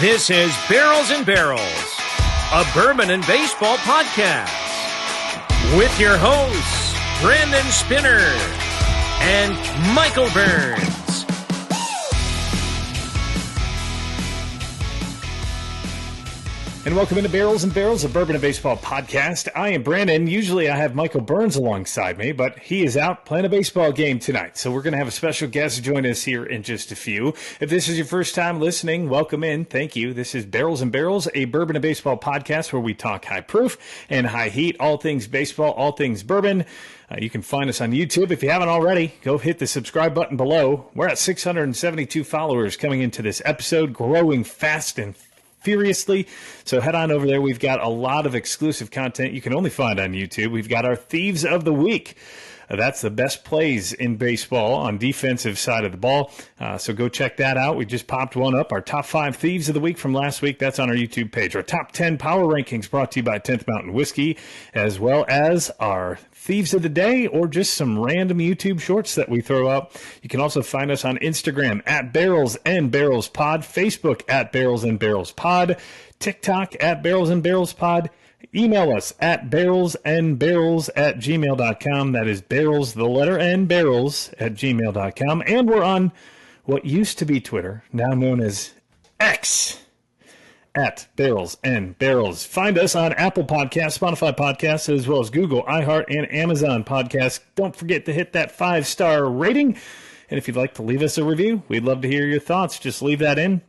This is Barrels and Barrels, a bourbon and baseball podcast, with your hosts, Brandon Spinner and Michael Burns. And welcome into Barrels and Barrels, a bourbon and baseball podcast. I am Brandon. Usually I have Michael Burns alongside me, but he is out playing a baseball game tonight. So we're going to have a special guest join us here in just a few. If this is your first time listening, welcome in. Thank you. This is Barrels and Barrels, a bourbon and baseball podcast where we talk high proof and high heat, all things baseball, all things bourbon. You can find us on YouTube. If you haven't already, go hit the subscribe button below. We're at 672 followers coming into this episode, growing fast and furiously. So head on over there. We've got a lot of exclusive content you can only find on YouTube. We've got our Thieves of the Week. That's the best plays in baseball on defensive side of the ball. So go check that out. We just popped one up. Our top 5 Thieves of the Week from last week. That's on our YouTube page. Our top 10 power rankings brought to you by 10th Mountain Whiskey, as well as our Thieves of the Day, or just some random YouTube shorts that we throw up. You can also find us on Instagram at Barrels and Barrels Pod, Facebook at Barrels and Barrels Pod, TikTok at Barrels and Barrels Pod. Email us at barrelsandbarrels@gmail.com. That is barrels, the letter N, barrels @gmail.com. And we're on what used to be Twitter, now known as X, at Barrels and Barrels. Find us on Apple Podcasts, Spotify Podcasts, as well as Google, iHeart, and Amazon Podcasts. Don't forget to hit that 5-star rating. And if you'd like to leave us a review, we'd love to hear your thoughts. Just leave that in.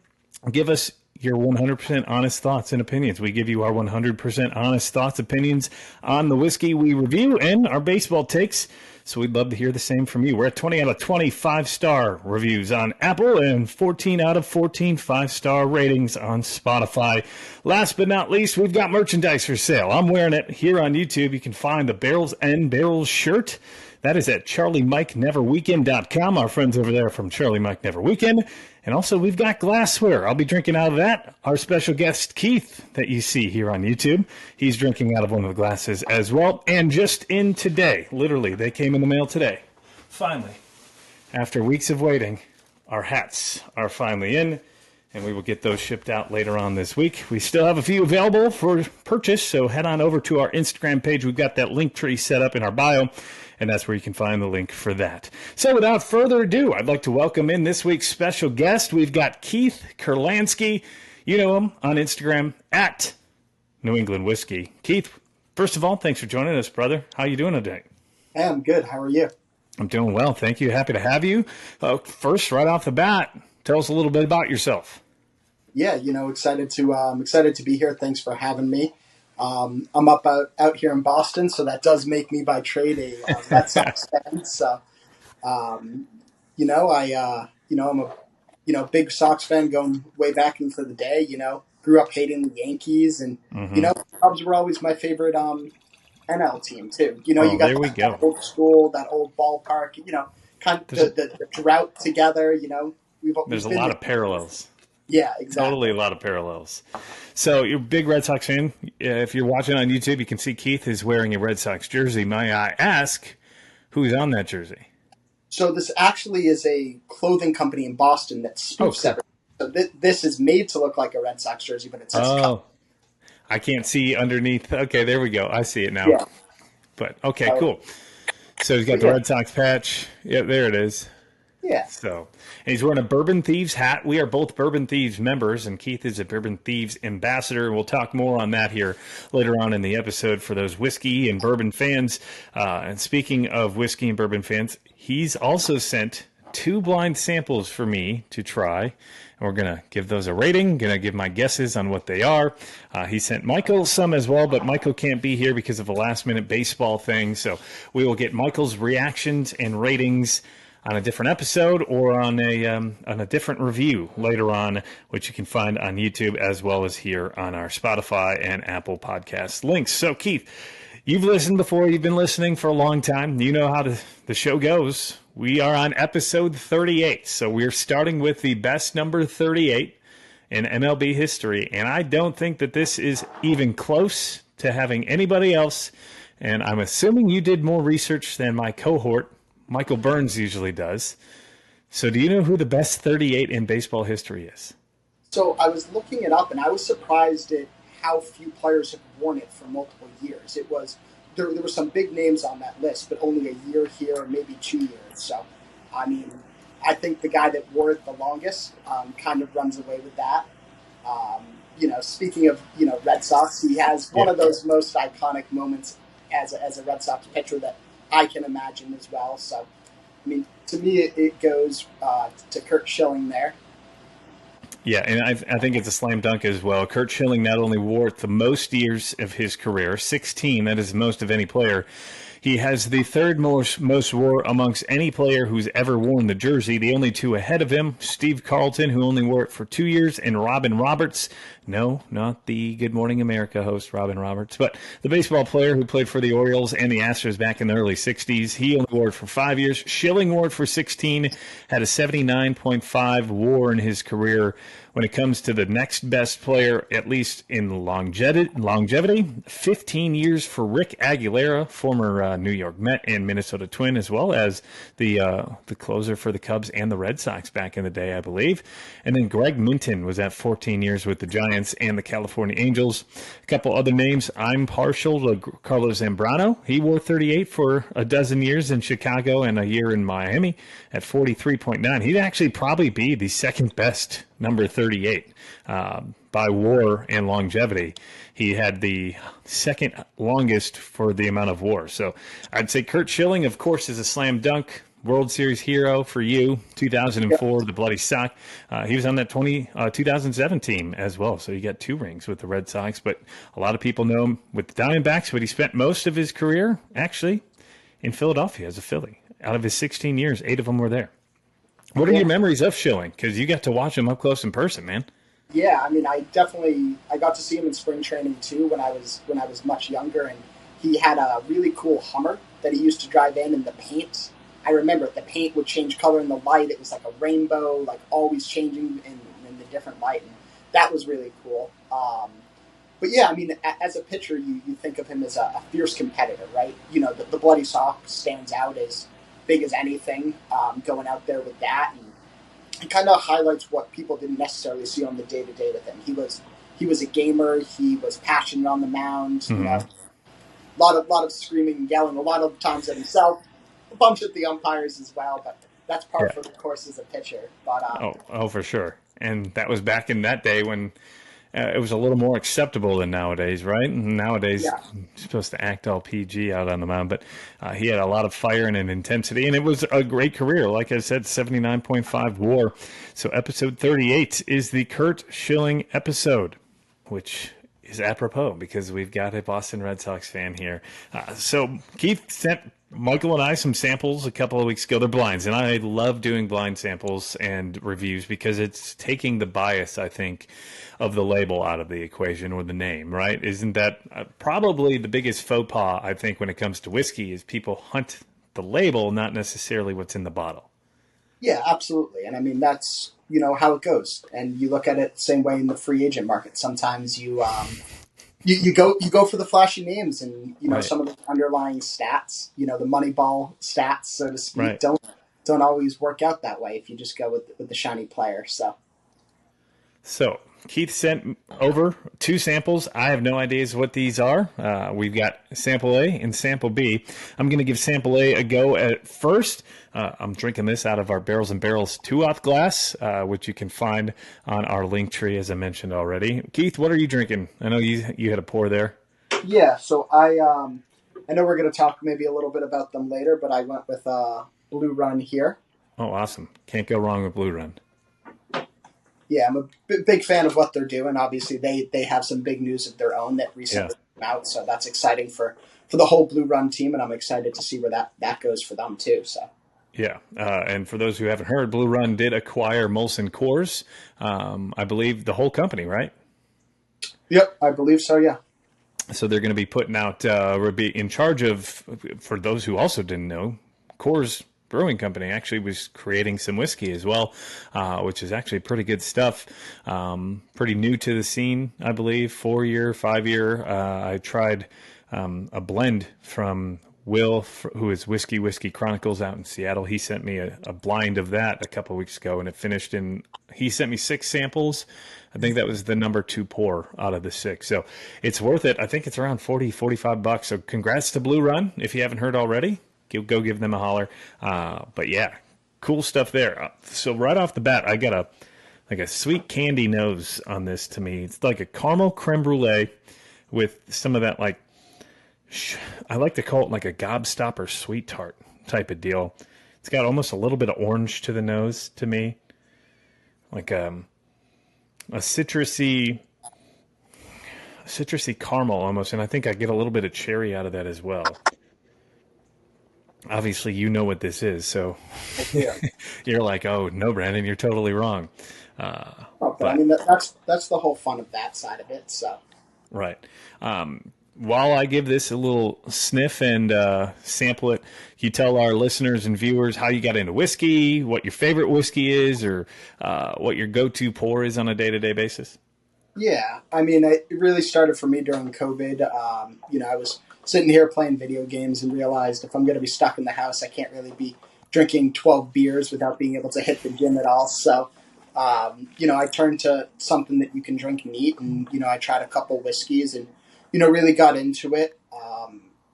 Give us your 100% honest thoughts and opinions. We give you our 100% honest thoughts, opinions on the whiskey we review and our baseball takes. So we'd love to hear the same from you. We're at 20 out of 20 5-star reviews on Apple and 14 out of 14 5-star ratings on Spotify. Last but not least, we've got merchandise for sale. I'm wearing it here on YouTube. You can find the Barrels and Barrels shirt. That is at CharlieMikeNeverWeekend.com. Our friends over there from Charlie Mike Never Weekend. And also, we've got Glassware. I'll be drinking out of that. Our special guest, Keith, that you see here on YouTube, he's drinking out of one of the glasses as well. And just in today, literally, they came in the mail today. Finally, after weeks of waiting, our hats are finally in, and we will get those shipped out later on this week. We still have a few available for purchase, so head on over to our Instagram page. We've got that link tree set up in our bio, and that's where you can find the link for that. So without further ado, I'd like to welcome in this week's special guest. We've got Keith Kurlansky. You know him on Instagram at New England Whiskey. Keith, first of all, thanks for joining us, brother. How you doing today? Hey, I'm good. How are you? I'm doing well. Thank you. Happy to have you. First, right off the bat, tell us a little bit about yourself. Yeah, excited to be here. Thanks for having me. I'm out here in Boston, so that does make me by trade a Red Sox fan. So, I'm a big Sox fan going way back into the day. Grew up hating the Yankees, and Cubs were always my favorite NL team too. You got there we go. That old school, that old ballpark. Kind of the drought together. There's a lot of parallels. Yeah, exactly. Totally a lot of parallels. So you're a big Red Sox fan. If you're watching on YouTube, you can see Keith is wearing a Red Sox jersey. May I ask who's on that jersey? So this actually is a clothing company in Boston that spoofs everything. So this is made to look like a Red Sox jersey, but it says Cup. I can't see underneath. Okay, there we go. I see it now. Yeah. But, okay, cool. So he's got the Red Sox patch. Yeah, there it is. Yeah. So, and he's wearing a Bourbon Thieves hat. We are both Bourbon Thieves members, and Keith is a Bourbon Thieves ambassador. We'll talk more on that here later on in the episode for those whiskey and bourbon fans. And speaking of whiskey and bourbon fans, he's also sent 2 blind samples for me to try. And we're going to give those a rating, going to give my guesses on what they are. He sent Michael some as well, but Michael can't be here because of a last-minute baseball thing. So we will get Michael's reactions and ratings on a different episode or on a different review later on, which you can find on YouTube as well as here on our Spotify and Apple Podcast links. So, Keith, you've listened before. You've been listening for a long time. You know how the show goes. We are on episode 38, so we're starting with the best number 38 in MLB history, and I don't think that this is even close to having anybody else, and I'm assuming you did more research than my cohort, Michael Burns, usually does. So do you know who the best 38 in baseball history is? So I was looking it up, and I was surprised at how few players have worn it for multiple years. It was there were some big names on that list, but only a year here, maybe 2 years. So, I mean, I think the guy that wore it the longest kind of runs away with that. Speaking of Red Sox, he has one of those most iconic moments as a Red Sox pitcher that I can imagine as well. So, I mean, to me, it goes to Curt Schilling there. Yeah, and I think it's a slam dunk as well. Curt Schilling not only wore it the most years of his career, 16, that is the most of any player. He has the third most WAR amongst any player who's ever worn the jersey. The only two ahead of him, Steve Carlton, who only wore it for 2 years, and Robin Roberts. No, not the Good Morning America host, Robin Roberts, but the baseball player who played for the Orioles and the Astros back in the early 60s. He only wore it for 5 years. Schilling wore it for 16, had a 79.5 WAR in his career. When it comes to the next best player, at least in longevity, 15 years for Rick Aguilera, former New York Met and Minnesota Twin, as well as the closer for the Cubs and the Red Sox back in the day, I believe. And then Greg Minton was at 14 years with the Giants and the California Angels. A couple other names. I'm partial to Carlos Zambrano. He wore 38 for a dozen years in Chicago and a year in Miami at 43.9. He'd actually probably be the second best number 38 by WAR and longevity. He had the second longest for the amount of WAR. So I'd say Curt Schilling, of course, is a slam dunk. World Series hero for you, 2004, the Bloody Sock. He was on that 2007 team as well, so he got 2 rings with the Red Sox. But a lot of people know him with the Diamondbacks, but he spent most of his career actually in Philadelphia as a Philly. Out of his 16 years, 8 of them were there. What are your memories of Schilling? Because you got to watch him up close in person, man. Yeah, I mean, I got to see him in spring training too when I was much younger, and he had a really cool Hummer that he used to drive in, and the paint. I remember the paint would change color in the light. It was like a rainbow, like always changing in the different light, and that was really cool. But yeah, I mean, as a pitcher, you think of him as a fierce competitor, right? The Bloody Sock stands out as big as anything, going out there with that, and it kind of highlights what people didn't necessarily see on the day-to-day with him. He was a gamer. He was passionate on the mound. Mm-hmm. A lot of screaming and yelling, a lot of times at himself, a bunch at the umpires as well. But that's par for the course as a pitcher. But oh, for sure. And that was back in that day when it was a little more acceptable than nowadays, right? Nowadays, you're supposed to act all PG out on the mound, but he had a lot of fire and an intensity, and it was a great career. Like I said, 79.5 WAR. So episode 38 is the Curt Schilling episode, which is apropos because we've got a Boston Red Sox fan here. So Keith sent Michael and I some samples a couple of weeks ago. They're blinds, and I love doing blind samples and reviews because it's taking the bias, I think, of the label out of the equation, or the name, right? Isn't that probably the biggest faux pas, I think, when it comes to whiskey, is people hunt the label, not necessarily what's in the bottle. Yeah, absolutely. And I mean, that's, how it goes. And you look at it the same way in the free agent market. Sometimes you go for the flashy names, and some of the underlying stats, the Moneyball stats, so to speak, don't always work out that way if you just go with the shiny player. So Keith sent over 2 samples. I have no ideas what these are. We've got sample A and sample B. I'm going to give sample A a go at first. I'm drinking this out of our Barrels and Barrels 2-ounce glass, which you can find on our link tree, as I mentioned already. Keith, what are you drinking? I know you had a pour there. Yeah, so I know we're going to talk maybe a little bit about them later, but I went with Blue Run here. Oh, awesome. Can't go wrong with Blue Run. Yeah, I'm a big fan of what they're doing. Obviously, they have some big news of their own that recently came out, so that's exciting for the whole Blue Run team, and I'm excited to see where that goes for them too. So. Yeah, and for those who haven't heard, Blue Run did acquire Molson Coors, I believe the whole company, right? Yep, I believe so, yeah. So they're going to be putting out, be in charge of, for those who also didn't know, Coors Brewing Company actually was creating some whiskey as well, which is actually pretty good stuff. Pretty new to the scene, I believe, 4-year, 5-year. I tried a blend from Will, who is Whiskey Chronicles out in Seattle, he sent me a blind of that a couple of weeks ago, and it finished in. He sent me 6 samples. I think that was the number 2 pour out of the 6. So it's worth it. I think it's around $40-$45. So congrats to Blue Run. If you haven't heard already, go give them a holler. But yeah, cool stuff there. So right off the bat, I got a sweet candy nose on this to me. It's like a caramel creme brulee with some of that, like, I like to call it like a gobstopper sweet tart type of deal. It's got almost a little bit of orange to the nose to me. Like a citrusy caramel almost, and I think I get a little bit of cherry out of that as well. Obviously, you know what this is, so you're like, oh, no, Brandon, you're totally wrong. But I mean, that's the whole fun of that side of it. So right. While I give this a little sniff and sample it, you tell our listeners and viewers how you got into whiskey, what your favorite whiskey is, or what your go-to pour is on a day-to-day basis? Yeah, I mean, it really started for me during COVID. I was sitting here playing video games and realized if I'm going to be stuck in the house, I can't really be drinking 12 beers without being able to hit the gym at all. So, I turned to something that you can drink and eat, and, I tried a couple whiskeys and, really got into it.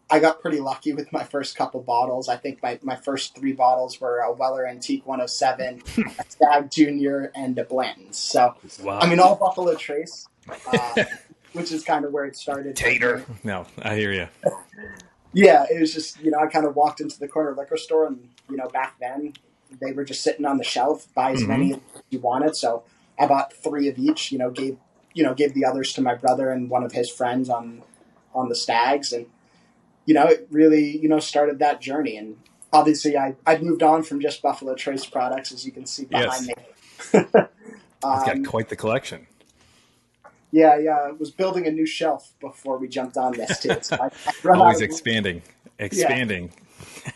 I got pretty lucky with my first couple bottles. I think my first 3 bottles were a Weller Antique 107, a Stag Junior, and a Blanton's. So, wow. I mean, all Buffalo Trace, which is kind of where it started. Tater. No, I hear you. Yeah, it was just, I kind of walked into the corner liquor store and, back then they were just sitting on the shelf, buy as many as you wanted. So I bought 3 of each, gave the others to my brother and one of his friends on the Stags. And, it really, started that journey. And obviously I'd moved on from just Buffalo Trace products, as you can see behind me. He's got quite the collection. Yeah. I was building a new shelf before we jumped on this too. So Always expanding. Yeah.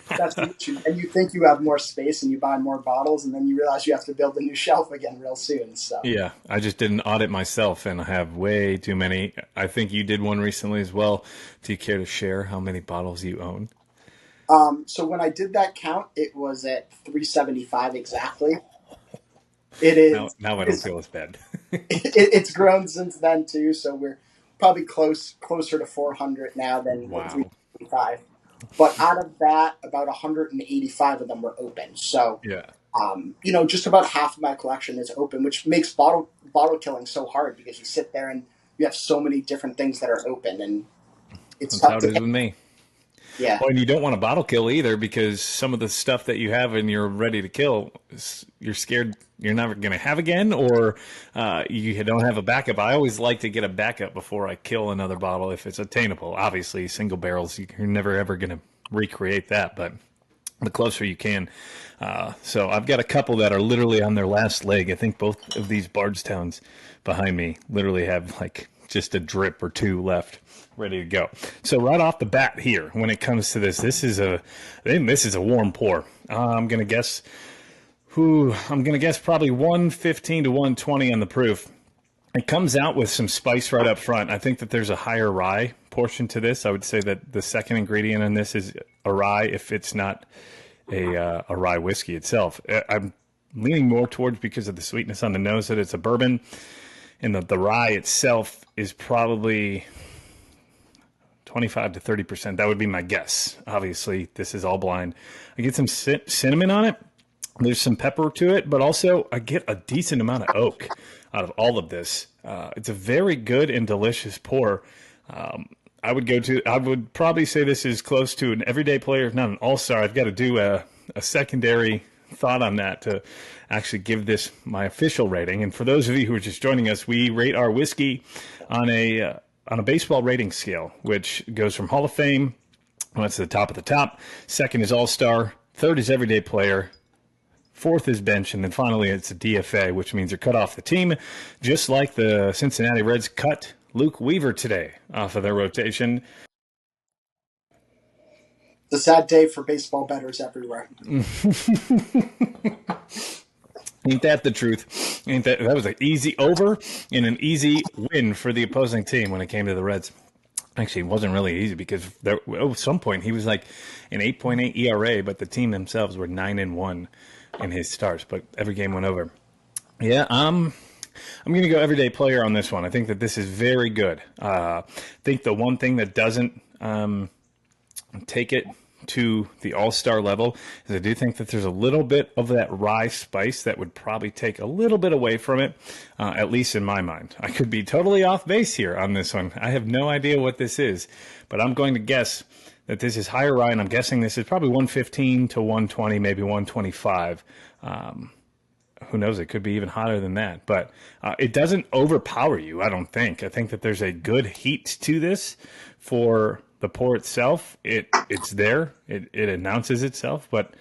That's what and you think you have more space and you buy more bottles, and then you realize you have to build a new shelf again real soon. So yeah, I just did an audit myself, and I have way too many. I think you did one recently as well. Do you care to share how many bottles you own? So when I did that count, it was at 375 exactly. It is now I don't feel as bad. It's grown since then too, so we're probably closer to 400 now than 375. But out of that, about 185 of them were open. So, yeah. Just about half of my collection is open, which makes bottle killing so hard because you sit there and you have so many different things that are open, and it's tough. That's how it is with me. Yeah. Well, and you don't want to bottle kill either, because some of the stuff that you have and you're ready to kill, you're scared you're never going to have again, or you don't have a backup. I always like to get a backup before I kill another bottle if it's attainable. Obviously, single barrels, you're never ever going to recreate that, but the closer you can. So I've got a couple that are literally on their last leg. I think both of these Bardstowns behind me literally have like just a drip or 2 left, ready to go. So right off the bat here, when it comes to this is a warm pour. I'm gonna guess probably 115 to 120 on the proof. It comes out with some spice right up front. I think that there's a higher rye portion to this. I would say that the second ingredient in this is a rye, if it's not a rye whiskey itself. I'm leaning more towards, because of the sweetness on the nose, that it's a bourbon, and the rye itself is probably 25 to 30%. That would be my guess. Obviously, this is all blind. I get some cinnamon on it. There's some pepper to it, but also I get a decent amount of oak out of all of this. It's a very good and delicious pour. I would probably say this is close to an everyday player, if not an all-star. I've got to do a secondary thought on that to actually give this my official rating. And for those of you who are just joining us, we rate our whiskey on a baseball rating scale, which goes from Hall of Fame, that's the top of the top. Second is all-star. Third is everyday player. Fourth is bench, and then finally it's a DFA, which means you're cut off the team, just like the Cincinnati Reds cut Luke Weaver today off of their rotation. It's a sad day for baseball bettors everywhere. Ain't that the truth? That was an easy over and an easy win for the opposing team when it came to the Reds. Actually, it wasn't really easy because there, at some point he was like an 8.8 ERA, but the team themselves were 9-1 in his starts. But every game went over. Yeah, I'm going to go everyday player on this one. I think that this is very good. I think the one thing that doesn't take it to the all-star level is I do think that there's a little bit of that rye spice that would probably take a little bit away from it, at least in my mind. I could be totally off base here on this one. I have no idea what this is, but I'm going to guess that this is higher rye, and I'm guessing this is probably 115 to 120, maybe 125. Who knows? It could be even hotter than that. But it doesn't overpower you, I don't think. I think that there's a good heat to this for the pour itself. It's there. It announces itself, but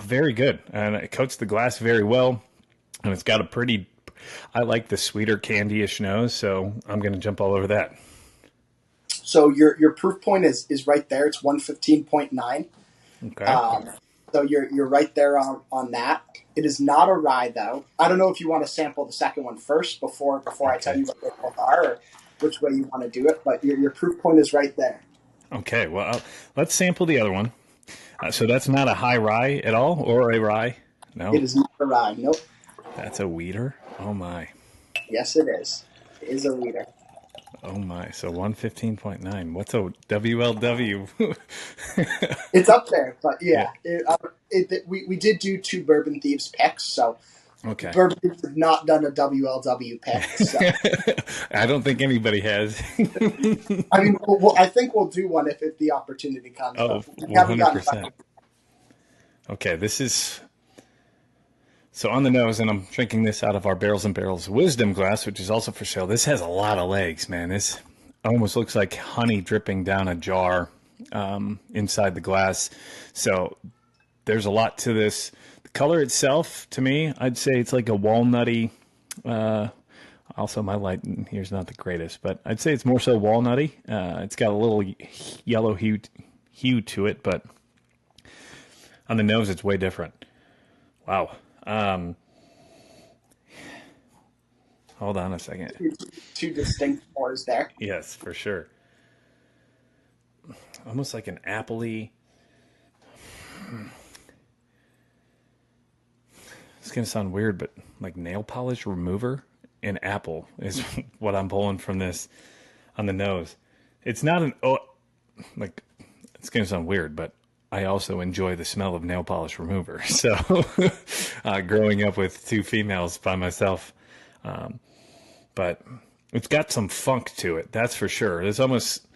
very good. And it coats the glass very well. And it's got a pretty, I like the sweeter candy-ish nose, so I'm going to jump all over that. So your proof point is right there. It's 115.9. Okay. So you're right there on that. It is not a rye, though. I don't know if you want to sample the second one first before I tell you what they both are, or which way you want to do it. But your proof point is right there. Okay, well, let's sample the other one. So that's not a high rye at all, or a rye? No? It is not a rye. Nope. That's a weeder? Oh, my. Yes, it is. It is a weeder. Oh, my. So 115.9. What's a WLW? It's up there, but yeah. We did do 2 Bourbon Thieves picks, so okay. Bourbon Thieves have not done a WLW pick. So. I don't think anybody has. I mean, I think we'll do one if the opportunity comes. Oh, 100%. Okay, this is... So on the nose, and I'm drinking this out of our Barrels and Barrels Wisdom glass, which is also for sale. This has a lot of legs, man. This almost looks like honey dripping down a jar inside the glass. So there's a lot to this. The color itself, to me, I'd say it's like a walnutty. Also, my light in here is not the greatest, but I'd say it's more so walnutty. It's got a little yellow hue to it, but on the nose, it's way different. Wow. Hold on a second. Two distinct pours there. Yes, for sure. Almost like an appley. It's going to sound weird, but like nail polish remover and apple is what I'm pulling from this on the nose. It's not like, it's going to sound weird, but I also enjoy the smell of nail polish remover. So growing up with 2 females by myself, but it's got some funk to it. That's for sure. This almost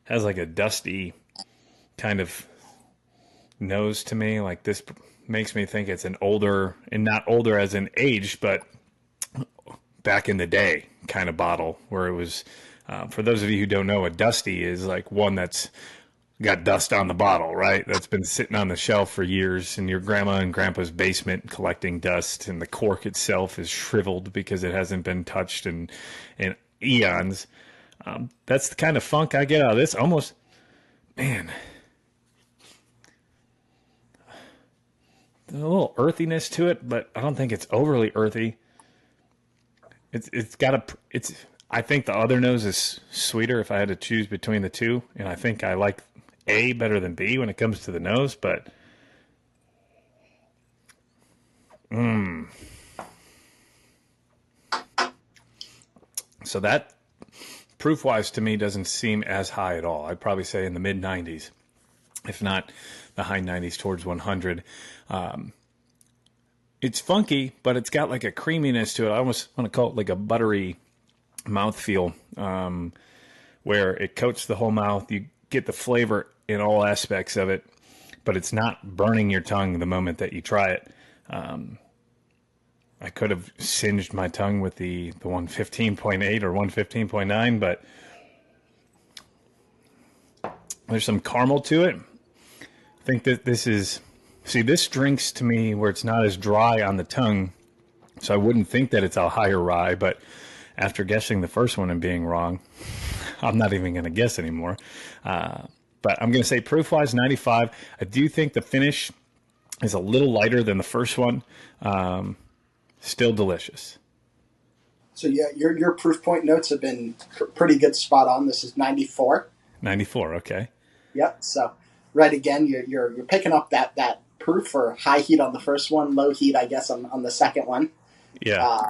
has like a dusty kind of nose to me. Like this makes me think it's an older, and not older as in age, but back in the day kind of bottle where it was, for those of you who don't know, a dusty is like one that's got dust on the bottle, right? That's been sitting on the shelf for years in your grandma and grandpa's basement collecting dust, and the cork itself is shriveled because it hasn't been touched in eons. That's the kind of funk I get out of this. Almost, man, there's a little earthiness to it, but I don't think it's overly earthy. I think the other nose is sweeter if I had to choose between the two, and I think I like A better than B when it comes to the nose, but so that proof-wise to me doesn't seem as high at all. I'd probably say in the mid-90s, if not the high 90s towards 100. It's funky, but it's got like a creaminess to it. I almost want to call it like a buttery mouthfeel, where it coats the whole mouth. You get the flavor in all aspects of it, but it's not burning your tongue the moment that you try it. I could have singed my tongue with the 115.8 or 115.9, but there's some caramel to it. I think that this drinks to me where it's not as dry on the tongue, so I wouldn't think that it's a higher rye, but after guessing the first one and being wrong, I'm not even going to guess anymore. But I'm going to say proof-wise 95. I do think the finish is a little lighter than the first one. Still delicious. So yeah, your proof point notes have been pretty good, spot on. This is 94. 94. Okay. Yep. So, right again, you're picking up that proof for high heat on the first one, low heat, I guess, on the second one. Yeah.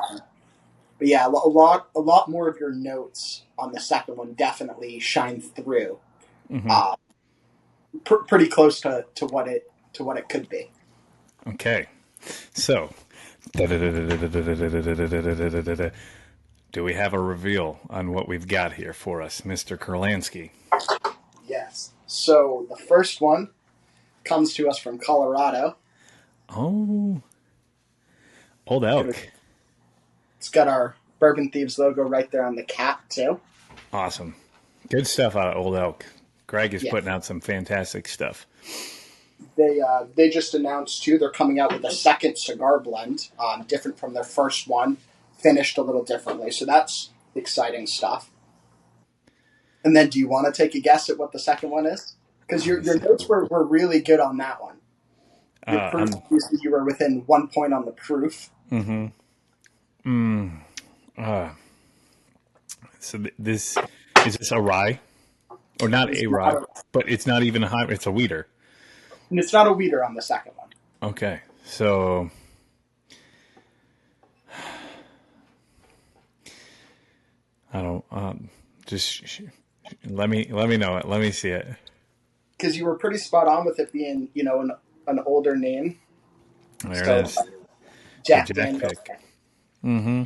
But yeah, a lot more of your notes on the second one definitely shine through. Mm-hmm. Pretty close to what it could be. Okay. So, do we have a reveal on what we've got here for us, Mr. Kurlansky? Yes. So the first one comes to us from Colorado. Oh, Old Elk. It's got our Bourbon Thieves logo right there on the cap, too. Awesome. Good stuff out of Old Elk. Greg is putting out some fantastic stuff. They just announced, too, they're coming out with a second cigar blend, different from their first one, finished a little differently. So that's exciting stuff. And then do you want to take a guess at what the second one is? Because your notes were really good on that one. Your proof, you were within 1 point on the proof. Mm-hmm. So this is this a rye? Or not a rye, but it's not even a high, it's a wheater. And it's not a wheater on the second one. Okay, so I don't just let me know it. Let me see it. Because you were pretty spot on with it being, an older name. There it is. Jack Daniels. Mm-hmm.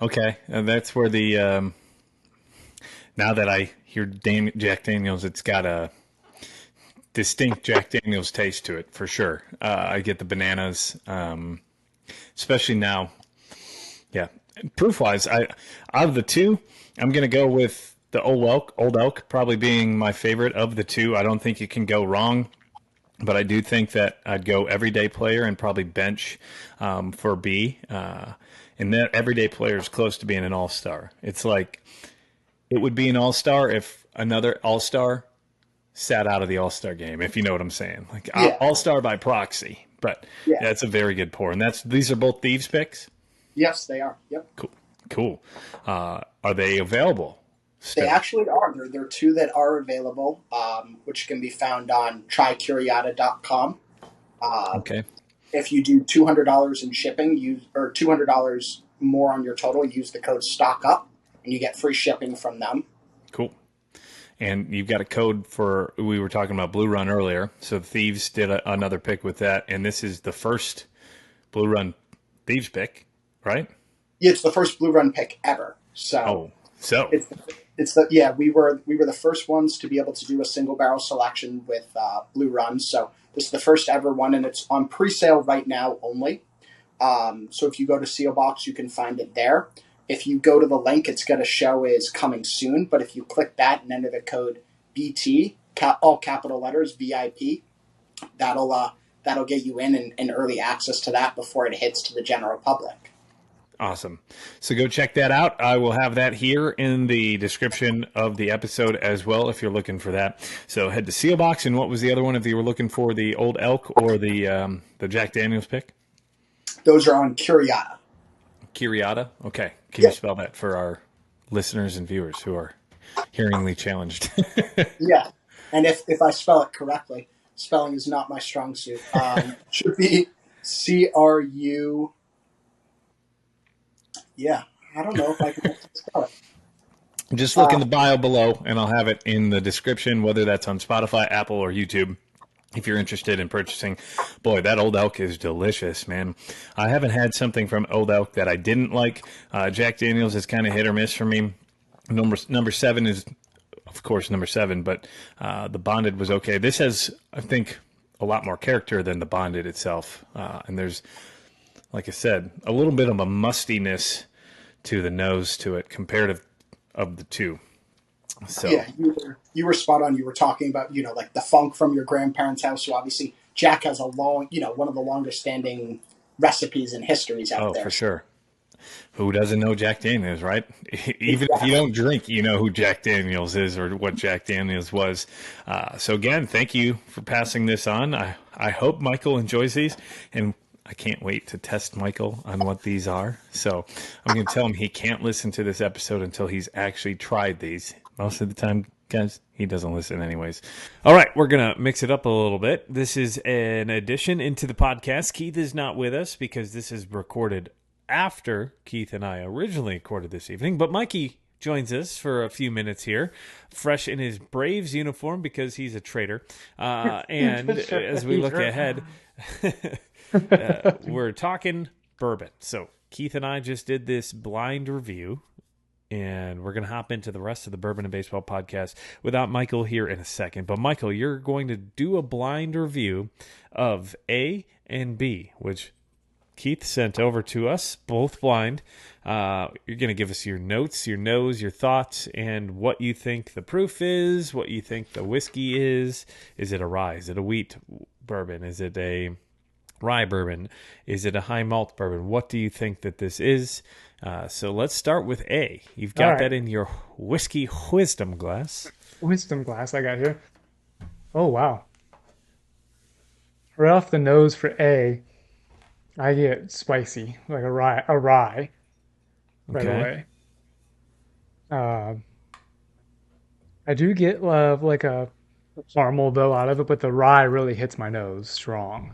Okay, and that's where the now that I hear Jack Daniels, it's got a distinct Jack Daniels taste to it for sure. I get the bananas, especially now. Yeah, proof-wise, out of the two, I'm going to go with the Old Elk probably being my favorite of the two. I don't think you can go wrong, but I do think that I'd go everyday player and probably bench for B. And that everyday player is close to being an all-star. It's like it would be an all-star if another all-star sat out of the all-star game, if you know what I'm saying. Like all-star by proxy, but that's a very good pour. And these are both Thieves picks? Yes, they are. Yep. Cool. Are they available still? They actually are. There are two that are available, which can be found on trycuriata.com. Okay. If you do $200 in shipping, or $200 more on your total, use the code STOCKUP, and you get free shipping from them. Cool. And you've got a code for, we were talking about Blue Run earlier, so Thieves did another pick with that, and this is the first Blue Run Thieves pick, right? Yeah, it's the first Blue Run pick ever. So we were the first ones to be able to do a single barrel selection with Blue Run. So this is the first ever one, and it's on pre-sale right now only. So if you go to CO Box, you can find it there. If you go to the link, it's going to show is coming soon. But if you click that and enter the code BT, all capital letters, VIP, that'll get you in early access to that before it hits to the general public. Awesome. So go check that out. I will have that here in the description of the episode as well if you're looking for that. So head to CO Box. And what was the other one if you were looking for the Old Elk or the Jack Daniels pick? Those are on Curiata. Curiata? Okay. Can you spell that for our listeners and viewers who are hearingly challenged? Yeah. And if I spell it correctly, spelling is not my strong suit. Should be CRU. Yeah, I don't know if I can spell it. Just look in the bio below, and I'll have it in the description, whether that's on Spotify, Apple, or YouTube, if you're interested in purchasing. Boy, that Old Elk is delicious, man. I haven't had something from Old Elk that I didn't like. Jack Daniels is kind of hit or miss for me. Number 7 is, of course, number 7, but the Bonded was okay. This has, I think, a lot more character than the Bonded itself, and there's, like I said, a little bit of a mustiness to the nose to it comparative of the two. So yeah, you were spot on. You were talking about, like the funk from your grandparents' house. So obviously Jack has a long, one of the longest standing recipes and histories out there. Oh, for sure. Who doesn't know Jack Daniels, right? Even if you don't drink, you know who Jack Daniels is or what Jack Daniels was. So again, thank you for passing this on. I hope Michael enjoys these, and I can't wait to test Michael on what these are. So I'm going to tell him he can't listen to this episode until he's actually tried these. Most of the time, Guys, he doesn't listen anyways. All right, we're going to mix it up a little bit. This is an addition into the podcast. Keith is not with us because this is recorded after Keith and I originally recorded this evening. But Mikey joins us for a few minutes here, fresh in his Braves uniform because he's a traitor. And as we look ahead, we're talking bourbon. So Keith and I just did this blind review. And we're going to hop into the rest of the Bourbon and Baseball podcast without Michael here in a second. But, Michael, you're going to do a blind review of A and B, which Keith sent over to us, both blind. You're going to give us your notes, your nose, your thoughts, and what you think the proof is, what you think the whiskey is. Is it a rye? Is it a wheat bourbon? Is it a rye bourbon? Is it a high malt bourbon? What do you think that this is? So let's start with A. You've got that in your whiskey wisdom glass. Wisdom glass I got here. Oh, wow. Right off the nose for A, I get spicy, like a rye right away. I do get like a caramel, though, out of it, but the rye really hits my nose strong.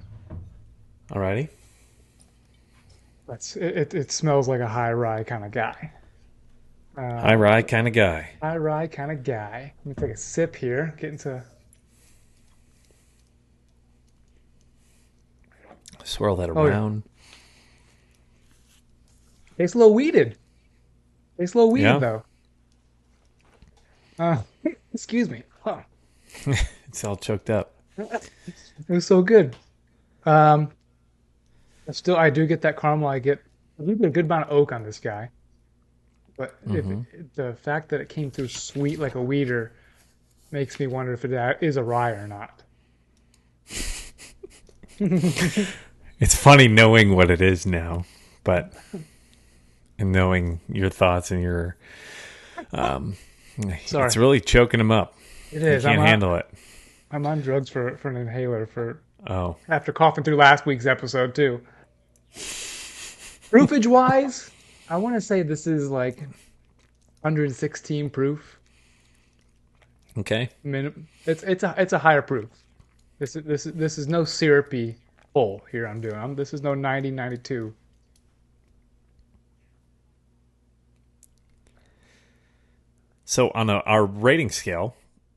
Alrighty. It smells like a high rye kind of guy. High rye kind of guy. High rye kind of guy. Let me take a sip here. Get into. Swirl that around. Tastes a little weeded. Though. Excuse me. Huh. It's all choked up. It was so good. Still, I do get that caramel. I do get a good amount of oak on this guy. But the fact that it came through sweet like a weeder makes me wonder if it is a rye or not. It's funny knowing what it is now, but and knowing your thoughts and your it's really choking him up. It is. I can't handle it. I'm on drugs for an inhaler after coughing through last week's episode too. Proofage wise, I want to say this is like 116 proof. Okay. It's a higher proof. This is no syrupy pull here I'm doing. This is no 90, 92. So on our rating scale,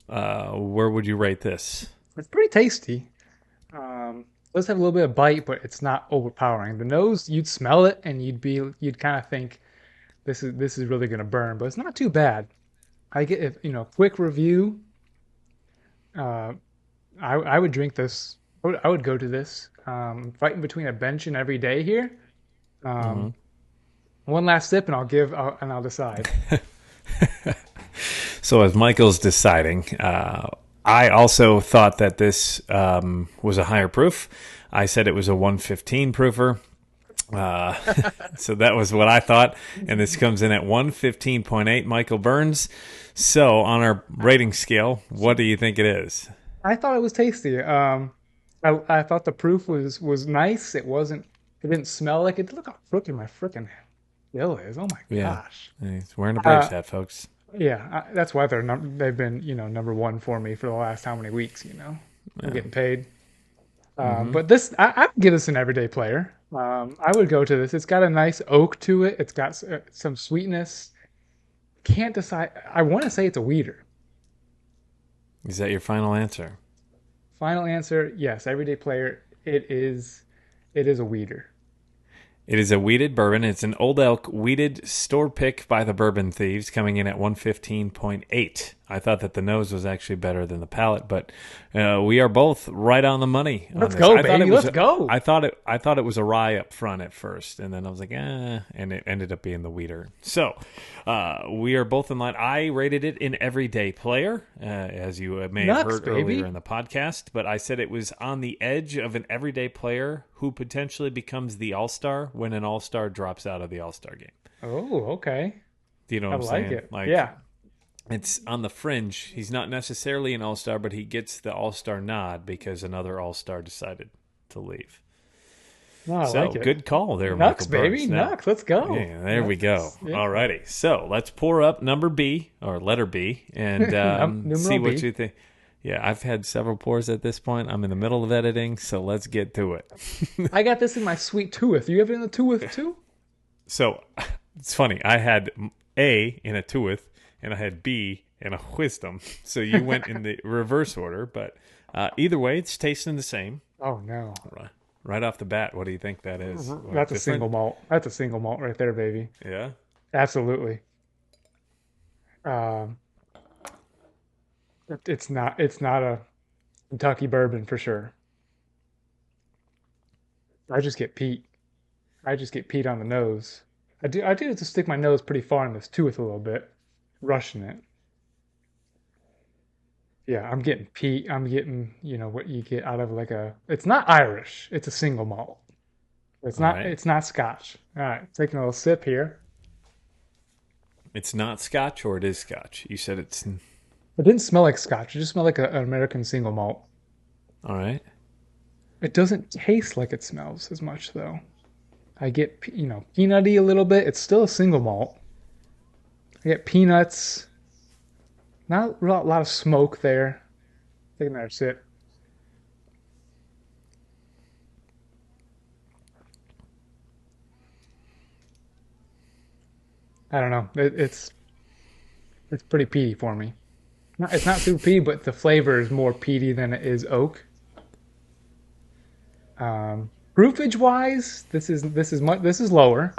where would you rate this? It's pretty tasty. It does have a little bit of bite, but it's not overpowering. The nose, you'd smell it and you'd kind of think this is really going to burn, but it's not too bad. I get quick review. I would drink this. I would go to this. Fighting between a bench and every day here. One last sip and I'll decide. So as Michael's deciding, I also thought that this was a higher proof. I said it was a 115 proofer. So that was what I thought. And this comes in at 115.8. Michael Burns. So on our rating scale, what do you think it is? I thought it was tasty. I thought the proof was nice. It didn't smell like it. Look how crooked my freaking bill is. Oh my gosh. He's wearing a Braves hat, folks. Yeah, that's why they've been number one for me for the last how many weeks. I'm getting paid. But this I would give this an everyday player. I would go to this. It's got a nice oak to it. It's got some sweetness. Can't decide. I want to say it's a weeder. Is that your final answer? Final answer, yes. Everyday player. It is a weeder. It is a wheated bourbon. It's an Old Elk wheated store pick by the Bourbon Thieves, coming in at 115.8. I thought that the nose was actually better than the palate, but we are both right on the money. Let's go, baby. Let's go. I thought it was a rye up front at first, and then I was like, and it ended up being the weeder. So we are both in line. I rated it an everyday player, as you may have heard earlier in the podcast, but I said it was on the edge of an everyday player who potentially becomes the all-star when an all-star drops out of the all-star game. Oh, okay. Do you know what I'm saying? It. Yeah. It's on the fringe. He's not necessarily an all-star, but he gets the all-star nod because another all-star decided to leave. No, I So like it. good call there, Nux, Michael Burns. baby. Now- Nux, let's go. Yeah, there we go. Yeah. Alrighty. So let's pour up number B, or letter B, and see Numeral what B. you think. Yeah, I've had several pours at this point. I'm in the middle of editing, so let's get to it. I got this in my sweet tooth. You have it in the tooth too? So it's funny. I had A in a tooth, and I had B in a wisdom. So you went in the reverse order, but either way, it's tasting the same. Oh no. Right off the bat, what do you think that is? That's a Different? single malt. That's a single malt right there, baby. Yeah. Absolutely. It's not a Kentucky bourbon for sure. I just get peat. I just get peat on the nose. I do have to stick my nose pretty far in this tooth a little bit, rushing it. Yeah, I'm getting peat. I'm getting, what you get out of it's not Irish. It's a single malt. It's not right. It's not Scotch. All right, taking a little sip here. It's not Scotch, or it is Scotch? You said it's... It didn't smell like Scotch. It just smelled like an American single malt. All right. It doesn't taste like it smells as much, though. I get, peanutty a little bit. It's still a single malt. I get peanuts. Not a lot of smoke there. Take another sip. I don't know. It's pretty peaty for me. It's not super peaty, but the flavor is more peaty than it is oak. Proofage wise, this is lower.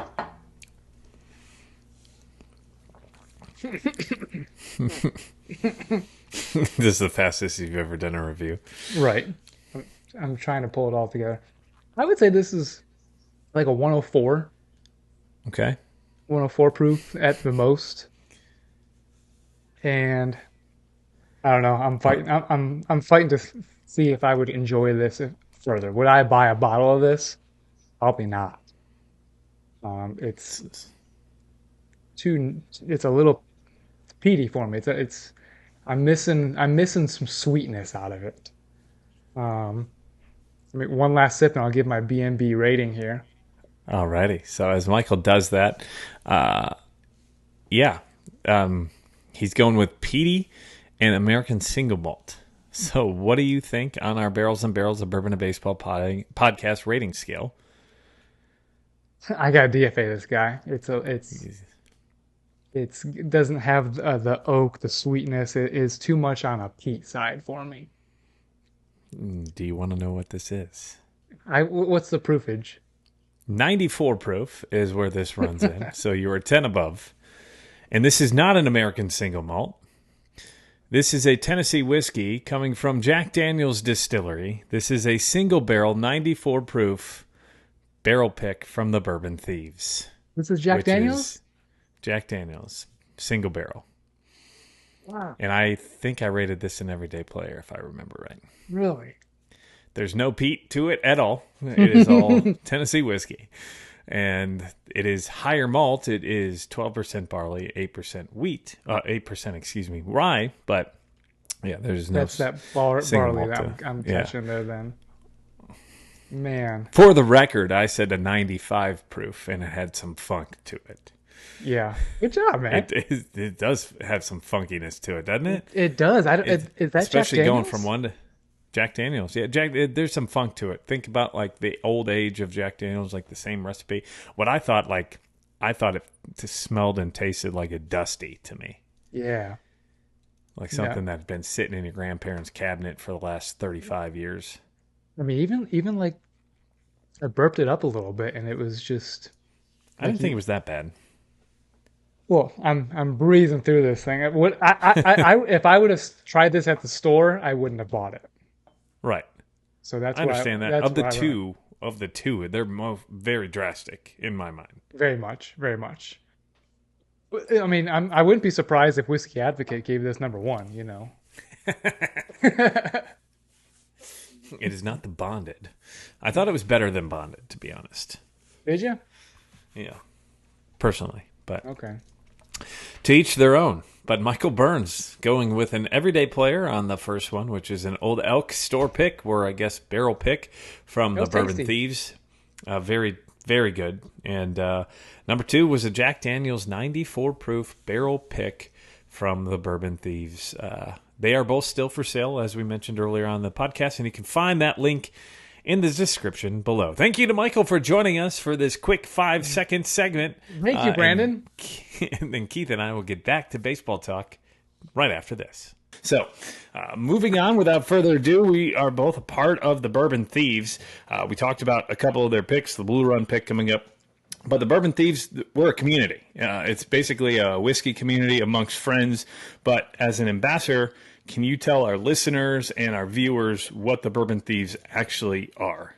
This is the fastest you've ever done a review. Right. I'm trying to pull it all together. I would say this is like a 104. Okay. 104 proof at the most. And I don't know. I'm fighting. I'm fighting to see if I would enjoy this further. Would I buy a bottle of this? Probably not. It's a little peaty for me. I'm missing some sweetness out of it. One last sip and I'll give my B&B rating here. Alrighty. So as Michael does that, he's going with peaty and American single malt. So what do you think on our Barrels and Barrels of Bourbon and Baseball podcast rating scale? I got to DFA this guy. It doesn't have the oak, the sweetness. It is too much on a peat side for me. Do you want to know what this is? What's the proofage? 94 proof is where this runs in. So you are 10 above. And this is not an American single malt. This is a Tennessee whiskey coming from Jack Daniel's Distillery. This is a single barrel, 94 proof barrel pick from the Bourbon Thieves. This is Jack Daniel's? Jack Daniel's, single barrel. Wow. And I think I rated this an everyday player, if I remember right. Really? There's no peat to it at all. It is all Tennessee whiskey. And it is higher malt. It is 12% barley, 8% wheat, 8%, rye. But yeah, there's no. That's that barley that I'm catching there. Then, man. For the record, I said a 95 proof, and it had some funk to it. Yeah, good job, man. It does have some funkiness to it, doesn't it? It does. Is that especially Jack going Daniels? from one to Jack Daniels. Yeah, there's some funk to it. Think about like the old age of Jack Daniels, like the same recipe. What I thought it smelled and tasted like a dusty to me. Yeah. Like something that's been sitting in your grandparents' cabinet for the last 35 years. I mean, even like I burped it up a little bit, and it was just. I didn't think it was that bad. Well, I'm breezing through this thing. If I would have tried this at the store, I wouldn't have bought it. Right. So that's I understand that. Of the two, they're very drastic in my mind. Very much, very much. I mean, I wouldn't be surprised if Whiskey Advocate gave this number 1. You know. It is not the Bonded. I thought it was better than Bonded, to be honest. Did you? Yeah. Personally, but okay. To each their own. But Michael Burns going with an everyday player on the first one, which is an Old Elk store pick, or I guess barrel pick from the Bourbon Thieves. Very, very good. And number 2 was a Jack Daniel's 94 proof barrel pick from the Bourbon Thieves. They are both still for sale, as we mentioned earlier on the podcast, and you can find that link in the description below. Thank you to Michael for joining us for this quick 5-second segment. Thank you, Brandon. And then Keith and I will get back to baseball talk right after this. So, moving on, without further ado, we are both a part of the Bourbon Thieves. We talked about a couple of their picks, the Blue Run pick coming up. But the Bourbon Thieves, we're a community. It's basically a whiskey community amongst friends. But as an ambassador, can you tell our listeners and our viewers what the Bourbon Thieves actually are?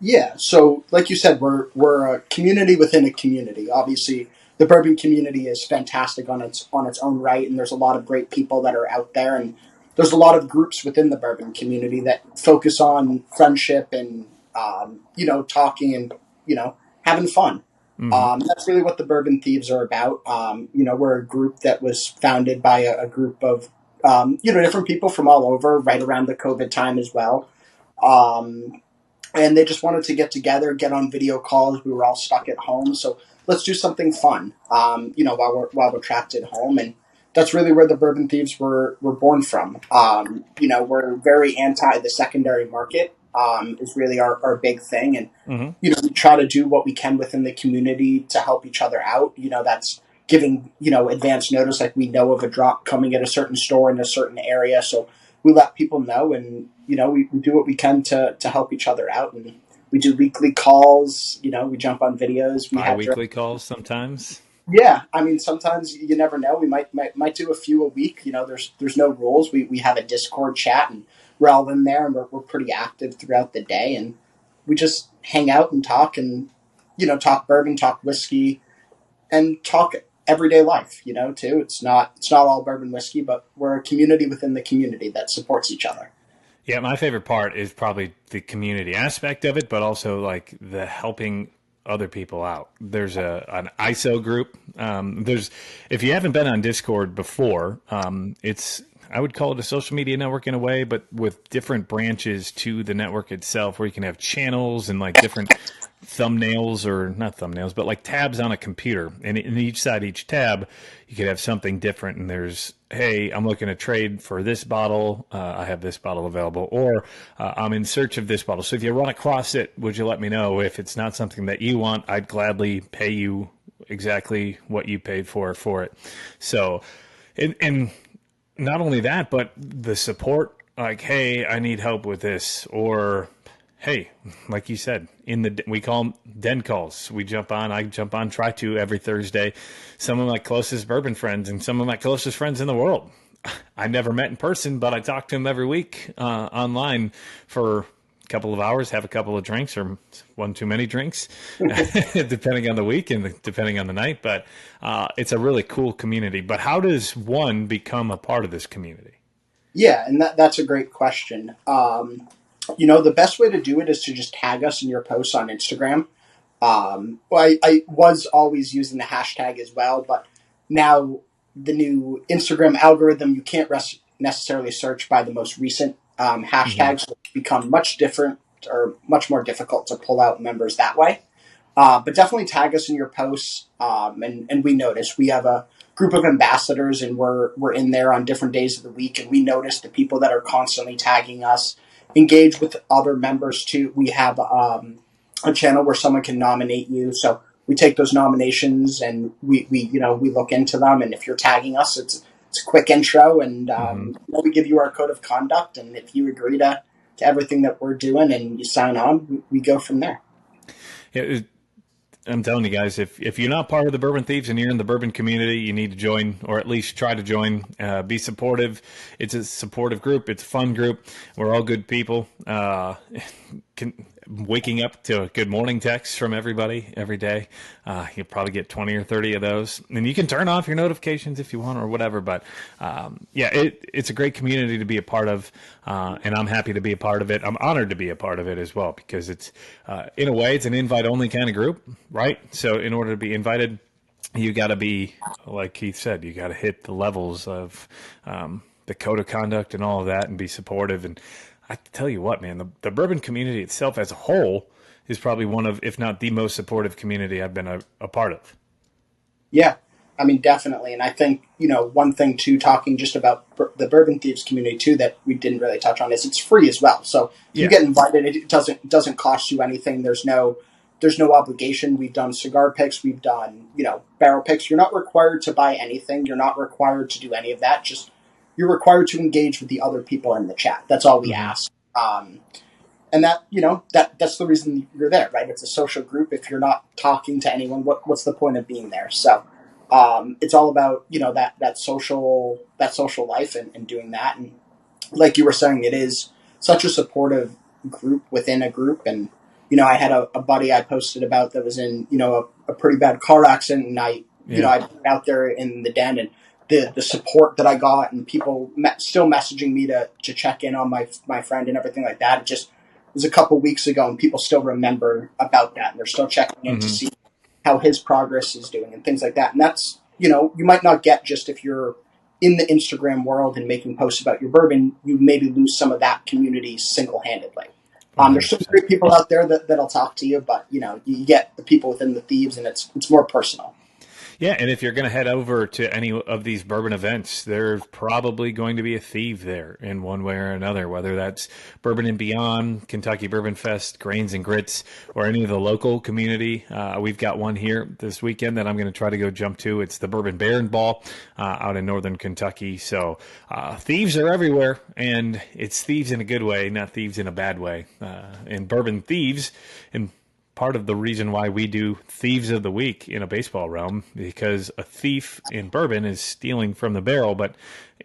Yeah, so like you said, we're a community within a community. Obviously, the bourbon community is fantastic on its own right, and there's a lot of great people that are out there, and there's a lot of groups within the bourbon community that focus on friendship and talking and having fun. That's really what the Bourbon Thieves are about. We're a group that was founded by a group of different people from all over, right around the COVID time as well. And they just wanted to get together, get on video calls. We were all stuck at home, so let's do something fun, while we're trapped at home. And that's really where the Bourbon Thieves were born from. We're very anti the secondary market, is really our big thing. And, we try to do what we can within the community to help each other out. That's giving, advance notice, like we know of a drop coming at a certain store in a certain area. So we let people know, and, we do what we can to help each other out. And we do weekly calls, we jump on videos. We have weekly calls sometimes. Yeah. I mean, sometimes you never know. We might do a few a week. There's no rules. We have a Discord chat, and we're all in there, and we're pretty active throughout the day. And we just hang out and talk, and, talk bourbon, talk whiskey, and talk everyday life, too. It's not all bourbon whiskey, but we're a community within the community that supports each other. Yeah, my favorite part is probably the community aspect of it, but also like the helping other people out. There's an ISO group. If you haven't been on Discord before, I would call it a social media network in a way, but with different branches to the network itself, where you can have channels and like different thumbnails, or not thumbnails, but like tabs on a computer. And in each tab, you could have something different. And there's, hey, I'm looking to trade for this bottle. I have this bottle available, or I'm in search of this bottle. So if you run across it, would you let me know? If it's not something that you want, I'd gladly pay you exactly what you paid for it. So, and not only that, but the support, like, hey, I need help with this, or hey, like you said, we call them den calls. I jump on, try to every Thursday. Some of my closest bourbon friends and some of my closest friends in the world, I never met in person, but I talk to them every week online for a couple of hours, have a couple of drinks, or one too many drinks, depending on the week and depending on the night. But it's a really cool community. But how does one become a part of this community? Yeah, and that's a great question. The best way to do it is to just tag us in your posts on Instagram. I was always using the hashtag as well, but now the new Instagram algorithm, you can't necessarily search by the most recent hashtags, so it's become much different, or much more difficult to pull out members that way. But definitely tag us in your posts, and we notice we have a group of ambassadors, and we're in there on different days of the week, and we notice the people that are constantly tagging us engage with other members too. We have a channel where someone can nominate you, so we take those nominations and we look into them. And if you're tagging us, it's a quick intro, and we give you our code of conduct. And if you agree to everything that we're doing and you sign on, we go from there. Yeah, I'm telling you guys, if you're not part of the Bourbon Thieves and you're in the bourbon community, you need to join, or at least try to join. Be supportive. It's a supportive group. It's a fun group. We're all good people. Waking up to a good morning text from everybody every day. You'll probably get 20 or 30 of those. And you can turn off your notifications if you want, or whatever. But it's a great community to be a part of. And I'm happy to be a part of it. I'm honored to be a part of it as well, because it's, in a way, it's an invite-only kind of group, right? So in order to be invited, you got to be, like Keith said, you got to hit the levels of the code of conduct and all of that, and be supportive. And I tell you what, man, the bourbon community itself as a whole is probably one of, if not the most supportive community I've been a part of. Yeah, I mean, definitely. And I think, one thing too, talking just about the Bourbon Thieves community too, that we didn't really touch on is it's free as well. So if you get invited, it doesn't cost you anything. There's no obligation. We've done cigar picks. We've done, barrel picks. You're not required to buy anything. You're not required to do any of that. Just you're required to engage with the other people in the chat. That's all we ask. And that, that's the reason you're there, right? It's a social group. If you're not talking to anyone, what's the point of being there? So it's all about, that social life and doing that. And like you were saying, it is such a supportive group within a group. And, I had a buddy I posted about that was in, a pretty bad car accident. And I went out there in the den, and the support that I got, and people still messaging me to check in on my friend and everything like that. It was a couple weeks ago, and people still remember about that. And they're still checking in to see how his progress is doing and things like that. And that's, you might not get just if you're in the Instagram world and making posts about your bourbon, you maybe lose some of that community single-handedly. There's some great people out there that'll talk to you, but, you get the people within the Thieves, and it's more personal. Yeah, and if you're going to head over to any of these bourbon events, there's probably going to be a thief there in one way or another, whether that's Bourbon and Beyond, Kentucky Bourbon Fest, Grains and Grits, or any of the local community. We've got one here this weekend that I'm going to try to go jump to. It's the Bourbon Baron Ball out in northern Kentucky. So thieves are everywhere, and it's thieves in a good way, not thieves in a bad way. And Bourbon Thieves, and part of the reason why we do Thieves of the Week in a baseball realm, because a thief in bourbon is stealing from the barrel, but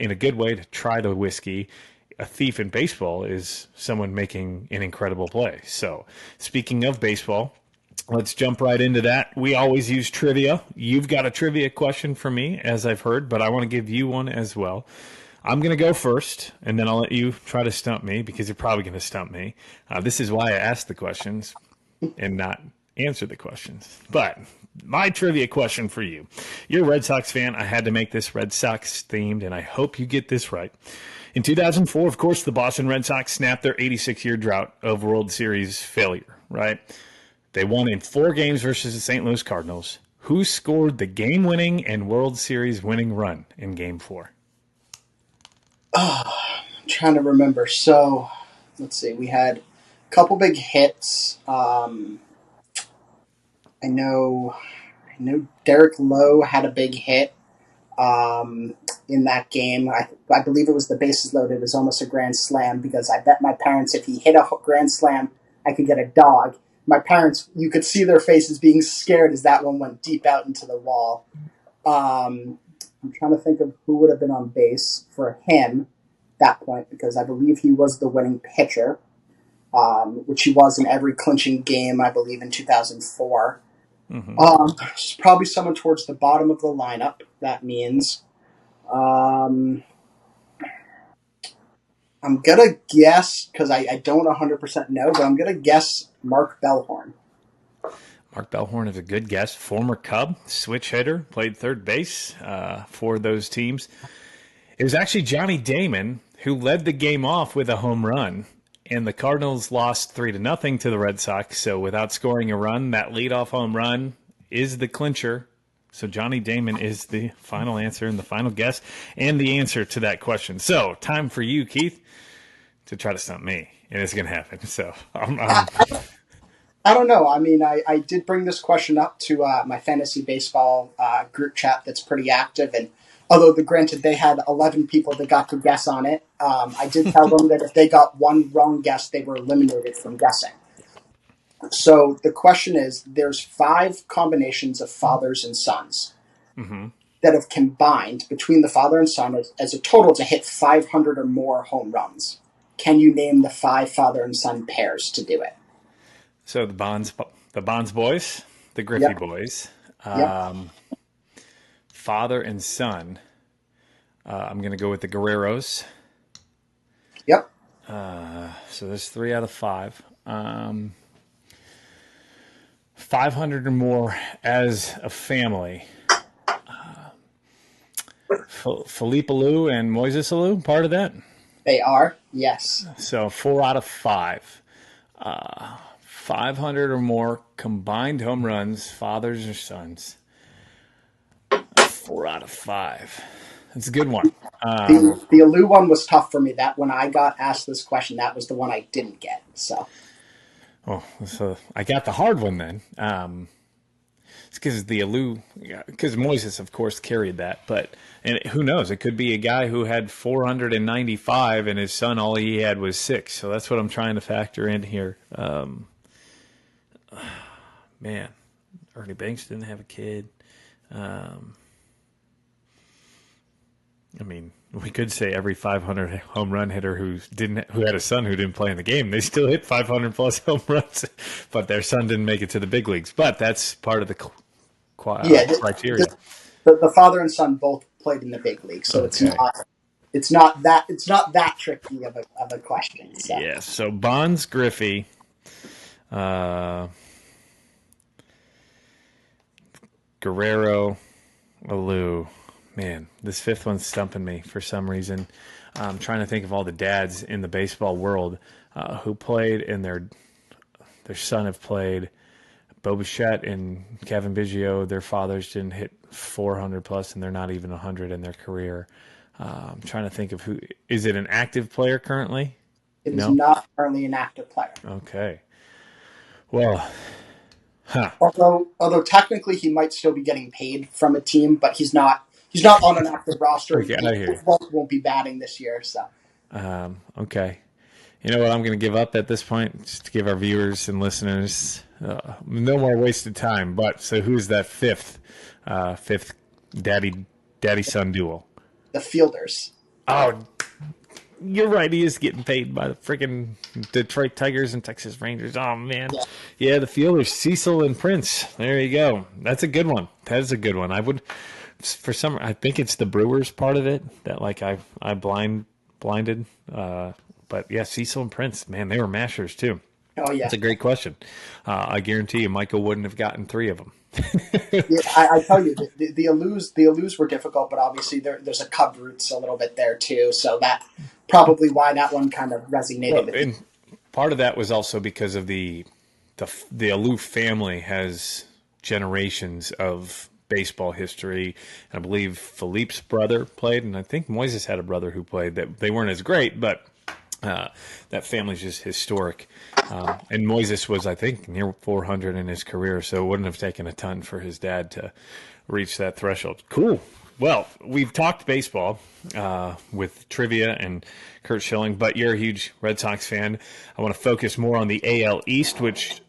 in a good way to try the whiskey. A thief in baseball is someone making an incredible play. So speaking of baseball, let's jump right into that. We always use trivia. You've got a trivia question for me, as I've heard, but I want to give you one as well. I'm going to go first, and then I'll let you try to stump me, because you're probably going to stump me. This is why I asked the questions and not answer the questions. But my trivia question for you. You're a Red Sox fan. I had to make this Red Sox themed, and I hope you get this right. In 2004, of course, the Boston Red Sox snapped their 86-year drought of World Series failure, right? They won in 4 games versus the St. Louis Cardinals. Who scored the game-winning and World Series winning run in Game 4? I'm trying to remember. So, let's see. We had couple big hits. I know Derek Lowe had a big hit in that game. I believe it was the bases loaded. It was almost a grand slam, because I bet my parents if he hit a grand slam, I could get a dog. My parents, you could see their faces being scared as that one went deep out into the wall. I'm trying to think of who would have been on base for him at that point, because I believe he was the winning pitcher. Which he was in every clinching game, I believe, in 2004. Probably someone towards the bottom of the lineup, that means. I'm going to guess, because I don't 100% know, but I'm going to guess Mark Bellhorn. Mark Bellhorn is a good guess. Former Cub, switch hitter, played third base for those teams. It was actually Johnny Damon who led the game off with a home run. And the Cardinals lost 3-0 to the Red Sox. So without scoring a run, that leadoff home run is the clincher. So Johnny Damon is the final answer and the final guess and the answer to that question. So time for you, Keith, to try to stump me. And it's going to happen. So I don't know. I mean, I did bring this question up to my fantasy baseball group chat that's pretty active. And although, granted, they had 11 people that got to guess on it, I did tell them that if they got one wrong guess, they were eliminated from guessing. So the question is, there's 5 combinations of fathers and sons that have combined between the father and son as a total to hit 500 or more home runs. Can you name the 5 father and son pairs to do it? So the Bonds boys, the Griffey boys. Father and son. I'm going to go with the Guerreros. Yep. So there's 3 out of 5. 500 or more as a family. Philippe Alou and Moises Alou, part of that? They are, yes. So 4 out of 5. 500 or more combined home runs, fathers or sons. 4 out of 5. That's a good one. The Alou one was tough for me. That when I got asked this question, that was the one I didn't get. So I got the hard one then. It's because the Alou, because Moises, of course, carried that. But and who knows? It could be a guy who had 495 and his son all he had was 6. So that's what I'm trying to factor in here. Man, Ernie Banks didn't have a kid. I mean, we could say every 500 home run hitter who had a son who didn't play in the game, they still hit 500 plus home runs, but their son didn't make it to the big leagues. But that's part of the criteria. The father and son both played in the big league, so okay. it's not that tricky of a question. So. Yeah. So Bonds, Griffey, Guerrero, Alou. Man, this fifth one's stumping me for some reason. I'm trying to think of all the dads in the baseball world who played and their son have played. Bo Bichette and Kevin Biggio, their fathers didn't hit 400 plus, and they're not even 100 in their career. I'm trying to think of who. Is it an active player currently? It is not currently an active player. Okay. Well, although technically he might still be getting paid from a team, but he's not. He's not on an active roster. Okay, he won't be batting this year. So, okay. You know what? I'm going to give up at this point, just to give our viewers and listeners no more wasted time. But so, who's that fifth daddy-son duel? The Fielders. Oh, you're right. He is getting paid by the freaking Detroit Tigers and Texas Rangers. Oh man, yeah, the Fielders, Cecil and Prince. There you go. That's a good one. That is a good one. I would. I think it's the Brewers part of it that like I blinded. But yeah, Cecil and Prince, man, they were mashers too. Oh yeah, that's a great question. I guarantee you, Michael wouldn't have gotten 3 of them. Yeah, I tell you, the Alous were difficult, but obviously there's a Cub roots a little bit there too, so that probably why that one kind of resonated. Well, and part of that was also because of the Alou family has generations of baseball history. And I believe Philippe's brother played, and I think Moises had a brother who played. That they weren't as great, but that family's just historic. And Moises was, I think, near 400 in his career, so it wouldn't have taken a ton for his dad to reach that threshold. Cool. Well, we've talked baseball with trivia and Curt Schilling, but you're a huge Red Sox fan. I want to focus more on the AL East, which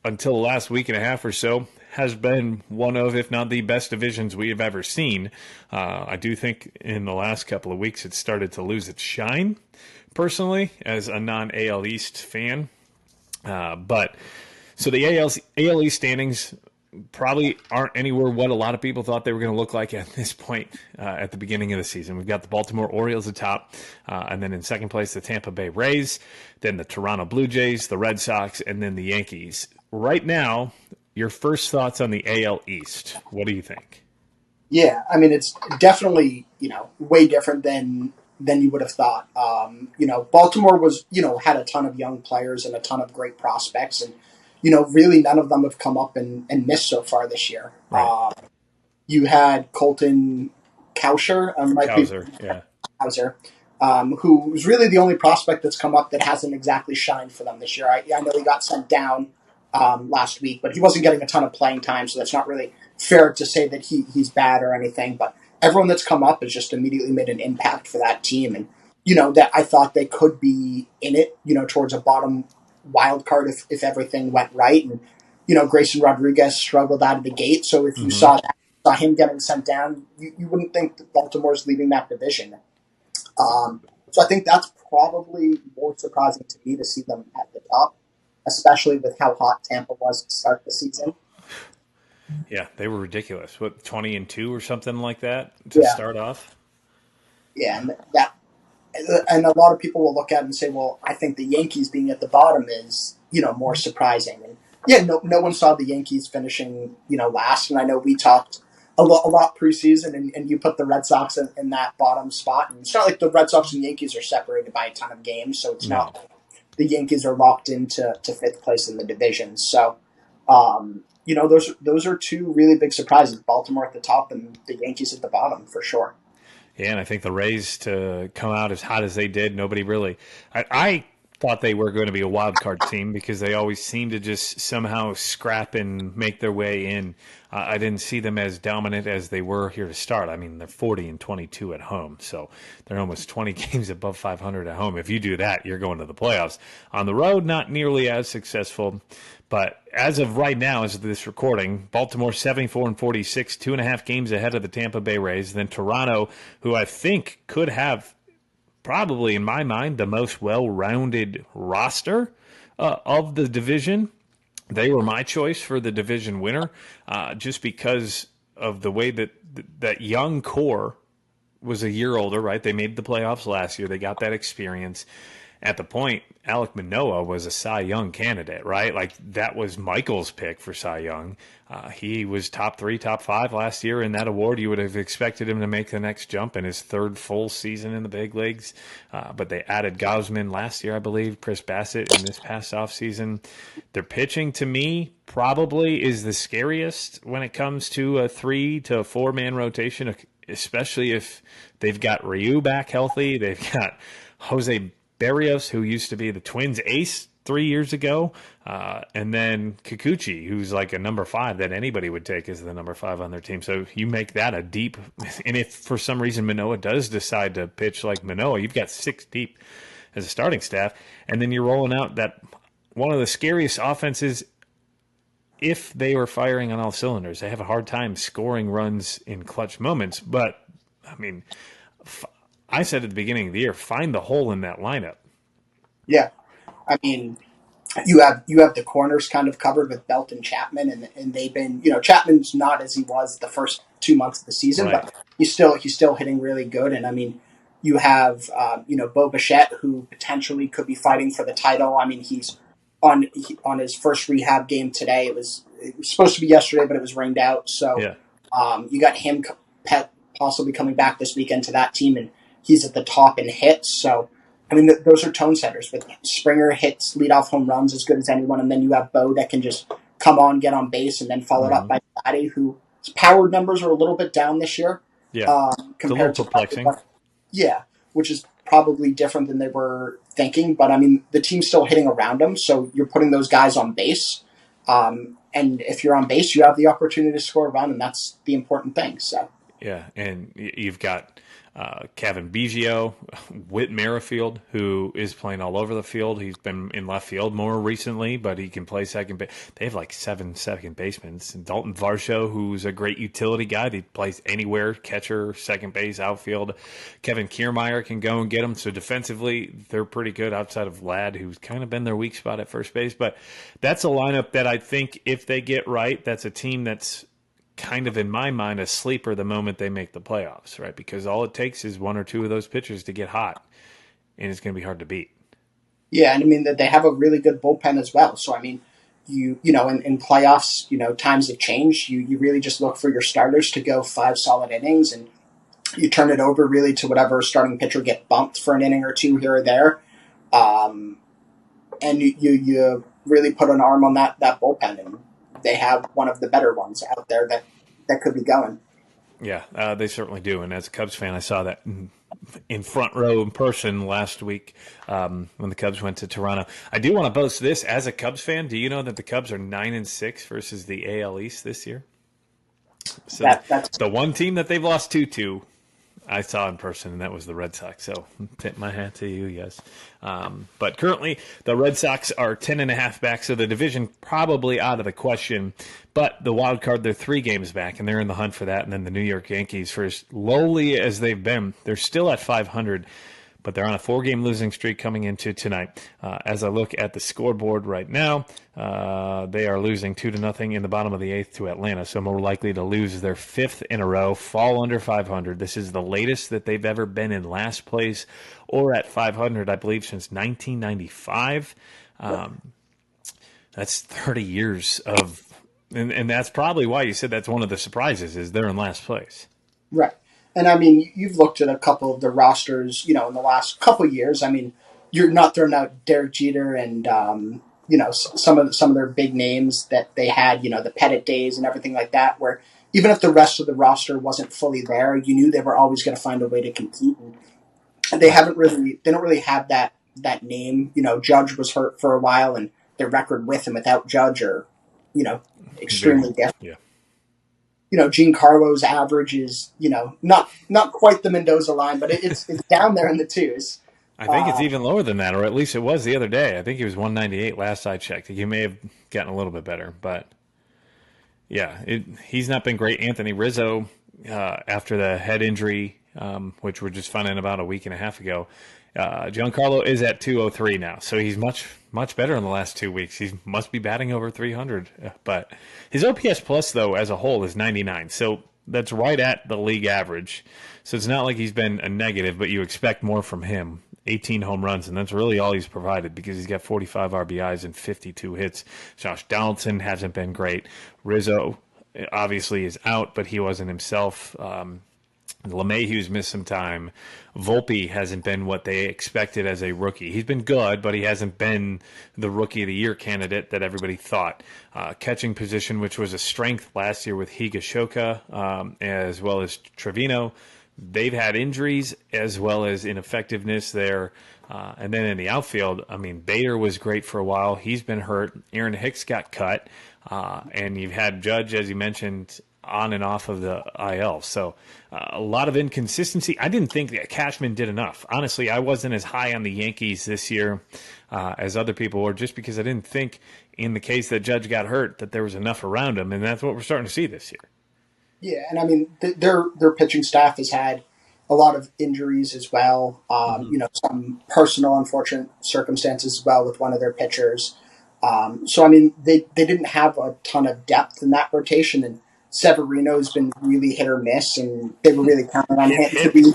until the last week and a half or so has been one of, if not the best divisions we have ever seen. I do think in the last couple of weeks it started to lose its shine, personally, as a non-AL East fan. But so the AL East standings probably aren't anywhere what a lot of people thought they were going to look like at this point at the beginning of the season. We've got the Baltimore Orioles atop, and then in second place, the Tampa Bay Rays, then the Toronto Blue Jays, the Red Sox, and then the Yankees. Right now, your first thoughts on the AL East. What do you think? Yeah, I mean, it's definitely, way different than you would have thought. Baltimore was, had a ton of young players and a ton of great prospects, and really none of them have come up and missed so far this year. Right. You had Colton Cowser, who was really the only prospect that's come up that hasn't exactly shined for them this year. I know he got sent down last week, but he wasn't getting a ton of playing time, so that's not really fair to say that he's bad or anything. But everyone that's come up has just immediately made an impact for that team, and that I thought they could be in it, towards a bottom wild card if everything went right. And Grayson Rodriguez struggled out of the gate, so if you saw him getting sent down, you wouldn't think that Baltimore's leaving that division. So I think that's probably more surprising to me to see them at the top, especially with how hot Tampa was to start the season. Yeah, they were ridiculous. What, 20-2 or something like that to start off? Yeah, and a lot of people will look at it and say, well, I think the Yankees being at the bottom is, more surprising. And yeah, no one saw the Yankees finishing, last. And I know we talked a lot preseason, and you put the Red Sox in that bottom spot. And it's not like the Red Sox and Yankees are separated by a ton of games, so it's not the Yankees are locked into fifth place in the division. So, those are two really big surprises: Baltimore at the top and the Yankees at the bottom, for sure. Yeah, and I think the Rays to come out as hot as they did, nobody really. I thought they were going to be a wild card team because they always seem to just somehow scrap and make their way in. I didn't see them as dominant as they were here to start. I mean, they're 40-22 at home, so they're almost 20 games above 500 at home. If you do that, you're going to the playoffs. On the road, not nearly as successful. But as of right now, as of this recording, Baltimore 74-46, 2.5 games ahead of the Tampa Bay Rays. Then Toronto, who I think could have probably, in my mind, the most well-rounded roster of the division. They were my choice for the division winner just because of the way that young core was a year older, right? They made the playoffs last year. They got that experience. At the point, Alek Manoah was a Cy Young candidate, right? Like, that was Michael's pick for Cy Young. He was top 3, top 5 last year in that award. You would have expected him to make the next jump in his third full season in the big leagues. But they added Gausman last year, I believe, Chris Bassett in this past offseason. Their pitching, to me, probably is the scariest when it comes to a 3 to 4 man rotation, especially if they've got Ryu back healthy. They've got Jose Barrios, who used to be the Twins ace 3 years ago, and then Kikuchi, who's like a number 5 that anybody would take as the number 5 on their team. So you make that a deep, and if for some reason Manoah does decide to pitch like Manoah, you've got 6 deep as a starting staff, and then you're rolling out that one of the scariest offenses. If they were firing on all cylinders, they have a hard time scoring runs in clutch moments. But, I mean, I said at the beginning of the year, find the hole in that lineup. Yeah. I mean, you have the corners kind of covered with Belt and Chapman, and they've been, Chapman's not as he was the first 2 months of the season, Right. but he's still hitting really good. And I mean, you have, Bo Bichette, who potentially could be fighting for the title. I mean, he's on his first rehab game today. It was supposed to be yesterday, but it was rained out. So Yeah. You got him possibly coming back this weekend to that team, and he's at the top in hits. So, I mean, those are tone setters. With Springer hits leadoff home runs as good as anyone, and then you have Bo that can just come on, get on base, and then followed up by Vladdy, whose power numbers are a little bit down this year. Yeah. Compared it's a little perplexing. Yeah, which is probably different than they were thinking. But, I mean, the team's still hitting around them, so you're putting those guys on base. And if you're on base, you have the opportunity to score a run, and that's the important thing. So. Yeah, and you've got Kevin Biggio, Whit Merrifield, who is playing all over the field. He's been in left field more recently, but he can play second base. They have like 7 second basemen. And Dalton Varsho, who's a great utility guy. He plays anywhere, catcher, second base, outfield. Kevin Kiermaier can go and get him. So defensively, they're pretty good outside of Ladd, who's kind of been their weak spot at first base. But that's a lineup that I think if they get right, that's a team that's kind of, in my mind, a sleeper the moment they make the playoffs, right? Because all it takes is 1 or 2 of those pitchers to get hot, and it's going to be hard to beat. Yeah, and I mean, they have a really good bullpen as well. So, I mean, in playoffs, times have changed. You really just look for your starters to go 5 solid innings, and you turn it over really to whatever starting pitcher get bumped for an inning or 2 here or there. And you really put an arm on that bullpen, and they have one of the better ones out there that could be going. Yeah, they certainly do. And as a Cubs fan, I saw that in front row in person last week when the Cubs went to Toronto. I do want to boast this. As a Cubs fan, do you know that the Cubs are 9-6 versus the AL East this year? So that's the one team that they've lost 2 to. I saw in person, and that was the Red Sox. So tip my hat to you, yes. But currently, the Red Sox are 10.5 back, so the division probably out of the question. But the wild card, they're 3 games back, and they're in the hunt for that. And then the New York Yankees, for as lowly as they've been, they're still at 500. But they're on a 4-game losing streak coming into tonight. As I look at the scoreboard right now, they are losing 2-0 in the bottom of the 8th to Atlanta, so more likely to lose their 5th in a row, fall under 500. This is the latest that they've ever been in last place or at 500, I believe, since 1995. That's 30 years of, and that's probably why you said that's one of the surprises is they're in last place. Right. And I mean, you've looked at a couple of the rosters, in the last couple of years. I mean, you're not throwing out Derek Jeter and some of their big names that they had, the Pettit days and everything like that, where even if the rest of the roster wasn't fully there, you knew they were always going to find a way to compete. And they don't really have that name. Judge was hurt for a while, and their record with and without Judge are, extremely different. Yeah. Giancarlo's average is, not quite the Mendoza line, but it's down there in the twos. I think it's even lower than that, or at least it was the other day. I think he was 198 last I checked. He may have gotten a little bit better, but yeah, he's not been great. Anthony Rizzo, after the head injury, which we're just finding about a week and a half ago, Giancarlo is at 203 now, so he's much better in the last 2 weeks. He must be batting over 300, but his OPS plus though as a whole is 99, so that's right at the league average. So it's not like he's been a negative, but you expect more from him. 18 home runs, and that's really all he's provided because he's got 45 RBIs and 52 hits. Josh Donaldson hasn't been great. Rizzo obviously is out, but he wasn't himself. LeMahieu's missed some time. Volpe hasn't been what they expected as a rookie. He's been good, but he hasn't been the Rookie of the Year candidate that everybody thought. Catching position, which was a strength last year with Higashoka, as well as Trevino. They've had injuries as well as ineffectiveness there. And then in the outfield, Bader was great for a while. He's been hurt. Aaron Hicks got cut. And you've had Judge, as you mentioned, on and off of the IL. So a lot of inconsistency. I didn't think that Cashman did enough. Honestly, I wasn't as high on the Yankees this year as other people were, just because I didn't think in the case that Judge got hurt that there was enough around him. And that's what we're starting to see this year. Yeah, and their pitching staff has had a lot of injuries as well. Some personal unfortunate circumstances as well with one of their pitchers. They didn't have a ton of depth in that rotation, and Severino's been really hit or miss, and they were really counting on him to be.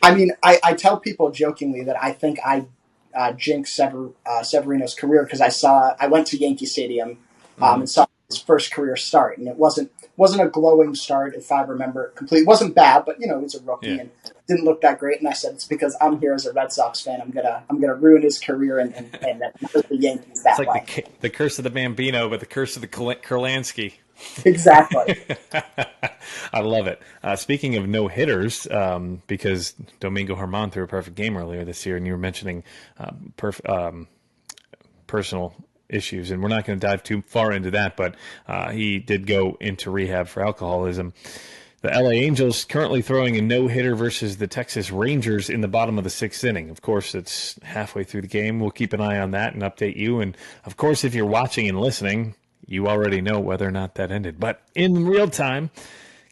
I tell people jokingly that I think I jinxed Severino's career because I went to Yankee Stadium and saw his first career start, and it wasn't a glowing start, if I remember it completely. It wasn't bad, but he was a rookie and didn't look that great. And I said, it's because I'm here as a Red Sox fan. I'm gonna ruin his career and hurt the Yankees that way. It's like the curse of the Bambino, but the curse of the Kurlansky. Exactly. I love it. Speaking of no hitters, because Domingo Germán threw a perfect game earlier this year, and you were mentioning personal issues, and we're not going to dive too far into that, but he did go into rehab for alcoholism. The LA Angels currently throwing a no-hitter versus the Texas Rangers in the bottom of the sixth inning. Of course, it's halfway through the game. We'll keep an eye on that and update you. And, of course, if you're watching and listening, you already know whether or not that ended. But in real time,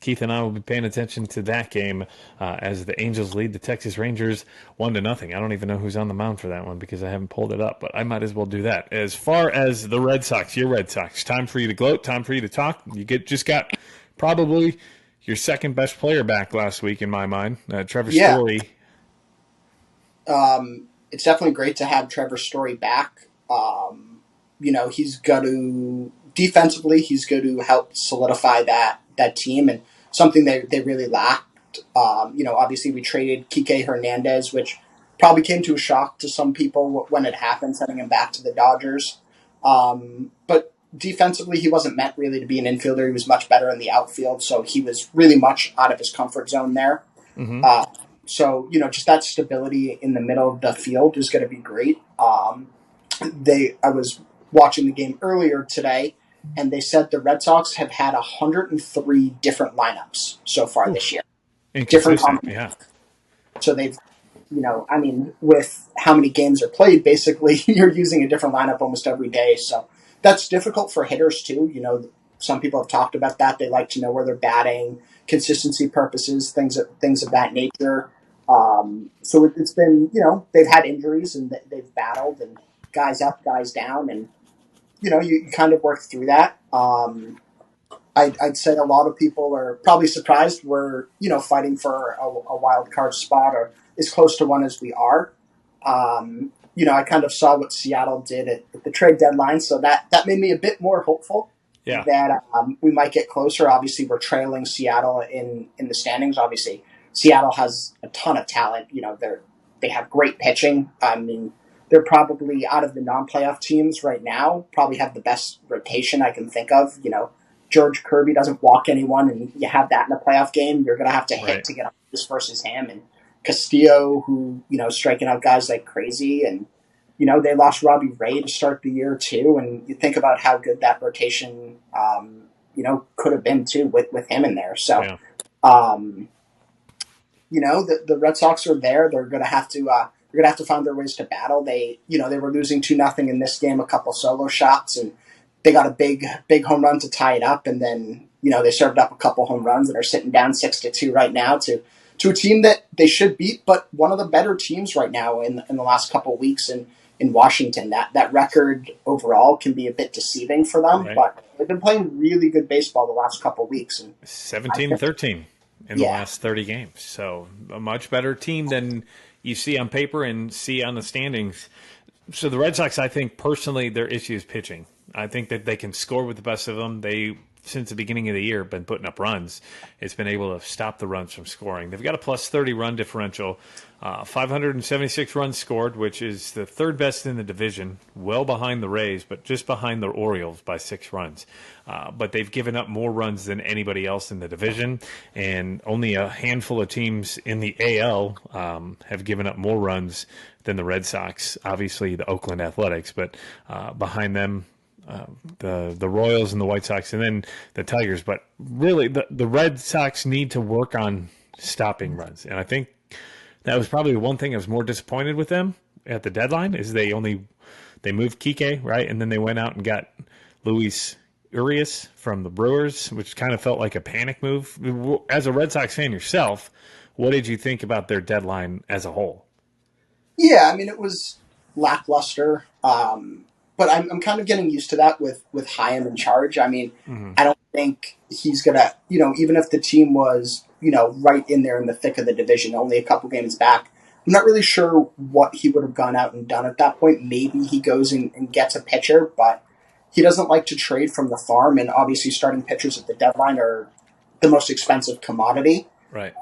Keith and I will be paying attention to that game as the Angels lead the Texas Rangers 1-0. I don't even know who's on the mound for that one because I haven't pulled it up, but I might as well do that. As far as the Red Sox, your Red Sox, time for you to gloat, time for you to talk. You just got probably your second best player back last week in my mind, Trevor Story. It's definitely great to have Trevor Story back. He's got to defensively, he's going to help solidify that team, and something they really lacked. Obviously we traded Kike Hernandez, which probably came to a shock to some people when it happened, sending him back to the Dodgers. But defensively, he wasn't meant really to be an infielder. He was much better in the outfield, so he was really much out of his comfort zone there. Mm-hmm. Just that stability in the middle of the field is going to be great. I was watching the game earlier today, and they said the Red Sox have had 103 different lineups so far this year. Different combinations. Yeah. So they've, with how many games are played, basically you're using a different lineup almost every day. So that's difficult for hitters too. Some people have talked about that. They like to know where they're batting, consistency purposes, things of that nature. So it's been, they've had injuries and they've battled, and guys up, guys down, and you kind of work through that. I'd say a lot of people are probably surprised we're, fighting for a wild card spot or as close to one as we are. I kind of saw what Seattle did at the trade deadline, so that made me a bit more hopeful that we might get closer. Obviously, we're trailing Seattle in the standings. Obviously, Seattle has a ton of talent. They have great pitching. I mean, they're probably out of the non-playoff teams right now, probably have the best rotation I can think of. George Kirby doesn't walk anyone, and you have that in a playoff game, you're going to have to hit to get on base versus him. And Castillo, who, striking out guys like crazy. And, they lost Robbie Ray to start the year, too. And you think about how good that rotation, could have been, too, with him in there. So, the Red Sox are there. They're going to have to find their ways to battle. They were losing 2-0 in this game, a couple solo shots, and they got a big home run to tie it up. And then, they served up a couple home runs and are sitting down 6-2 right now to a team that they should beat, but one of the better teams right now in the last couple of weeks in Washington. That record overall can be a bit deceiving for them, but they've been playing really good baseball the last couple of weeks. And 17-13 in the last 30 games. So a much better team than you see on paper and see on the standings. So the Red Sox, I think personally, their issue is pitching. I think that they can score with the best of them. They, since the beginning of the year, have been putting up runs. It's been able to stop the runs from scoring. They've got a plus 30 run differential, 576 runs scored, which is the third best in the division, well behind the Rays, but just behind the Orioles by 6 runs. But they've given up more runs than anybody else in the division, and only a handful of teams in the AL have given up more runs than the Red Sox. Obviously, the Oakland Athletics, but behind them, the Royals and the White Sox, and then the Tigers. But really, the Red Sox need to work on stopping runs. And I think that was probably one thing I was more disappointed with them at the deadline is they moved Kike, right? And then they went out and got Luis Urias from the Brewers, which kind of felt like a panic move. As a Red Sox fan yourself, what did you think about their deadline as a whole? Yeah, I mean, it was lackluster. But I'm kind of getting used to that with Chaim in charge. I mean, I don't think he's going to, even if the team was, right in there in the thick of the division, only a couple games back, I'm not really sure what he would have gone out and done at that point. Maybe he goes and gets a pitcher, but he doesn't like to trade from the farm. And obviously starting pitchers at the deadline are the most expensive commodity. Right.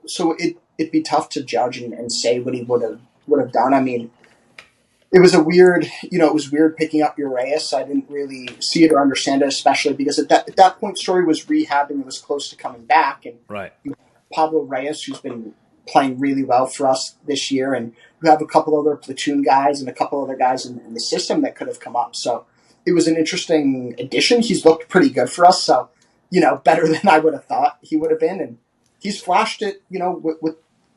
So it'd be tough to judge and say what he would have done. I mean, it was weird picking up Urias. I didn't really see it or understand it, especially because at that point, Story was rehabbing and was close to coming back. And Pablo Reyes, who's been playing really well for us this year, and we have a couple other platoon guys and a couple other guys in the system that could have come up. So it was an interesting addition. He's looked pretty good for us, so better than I would have thought he would have been, and he's flashed it,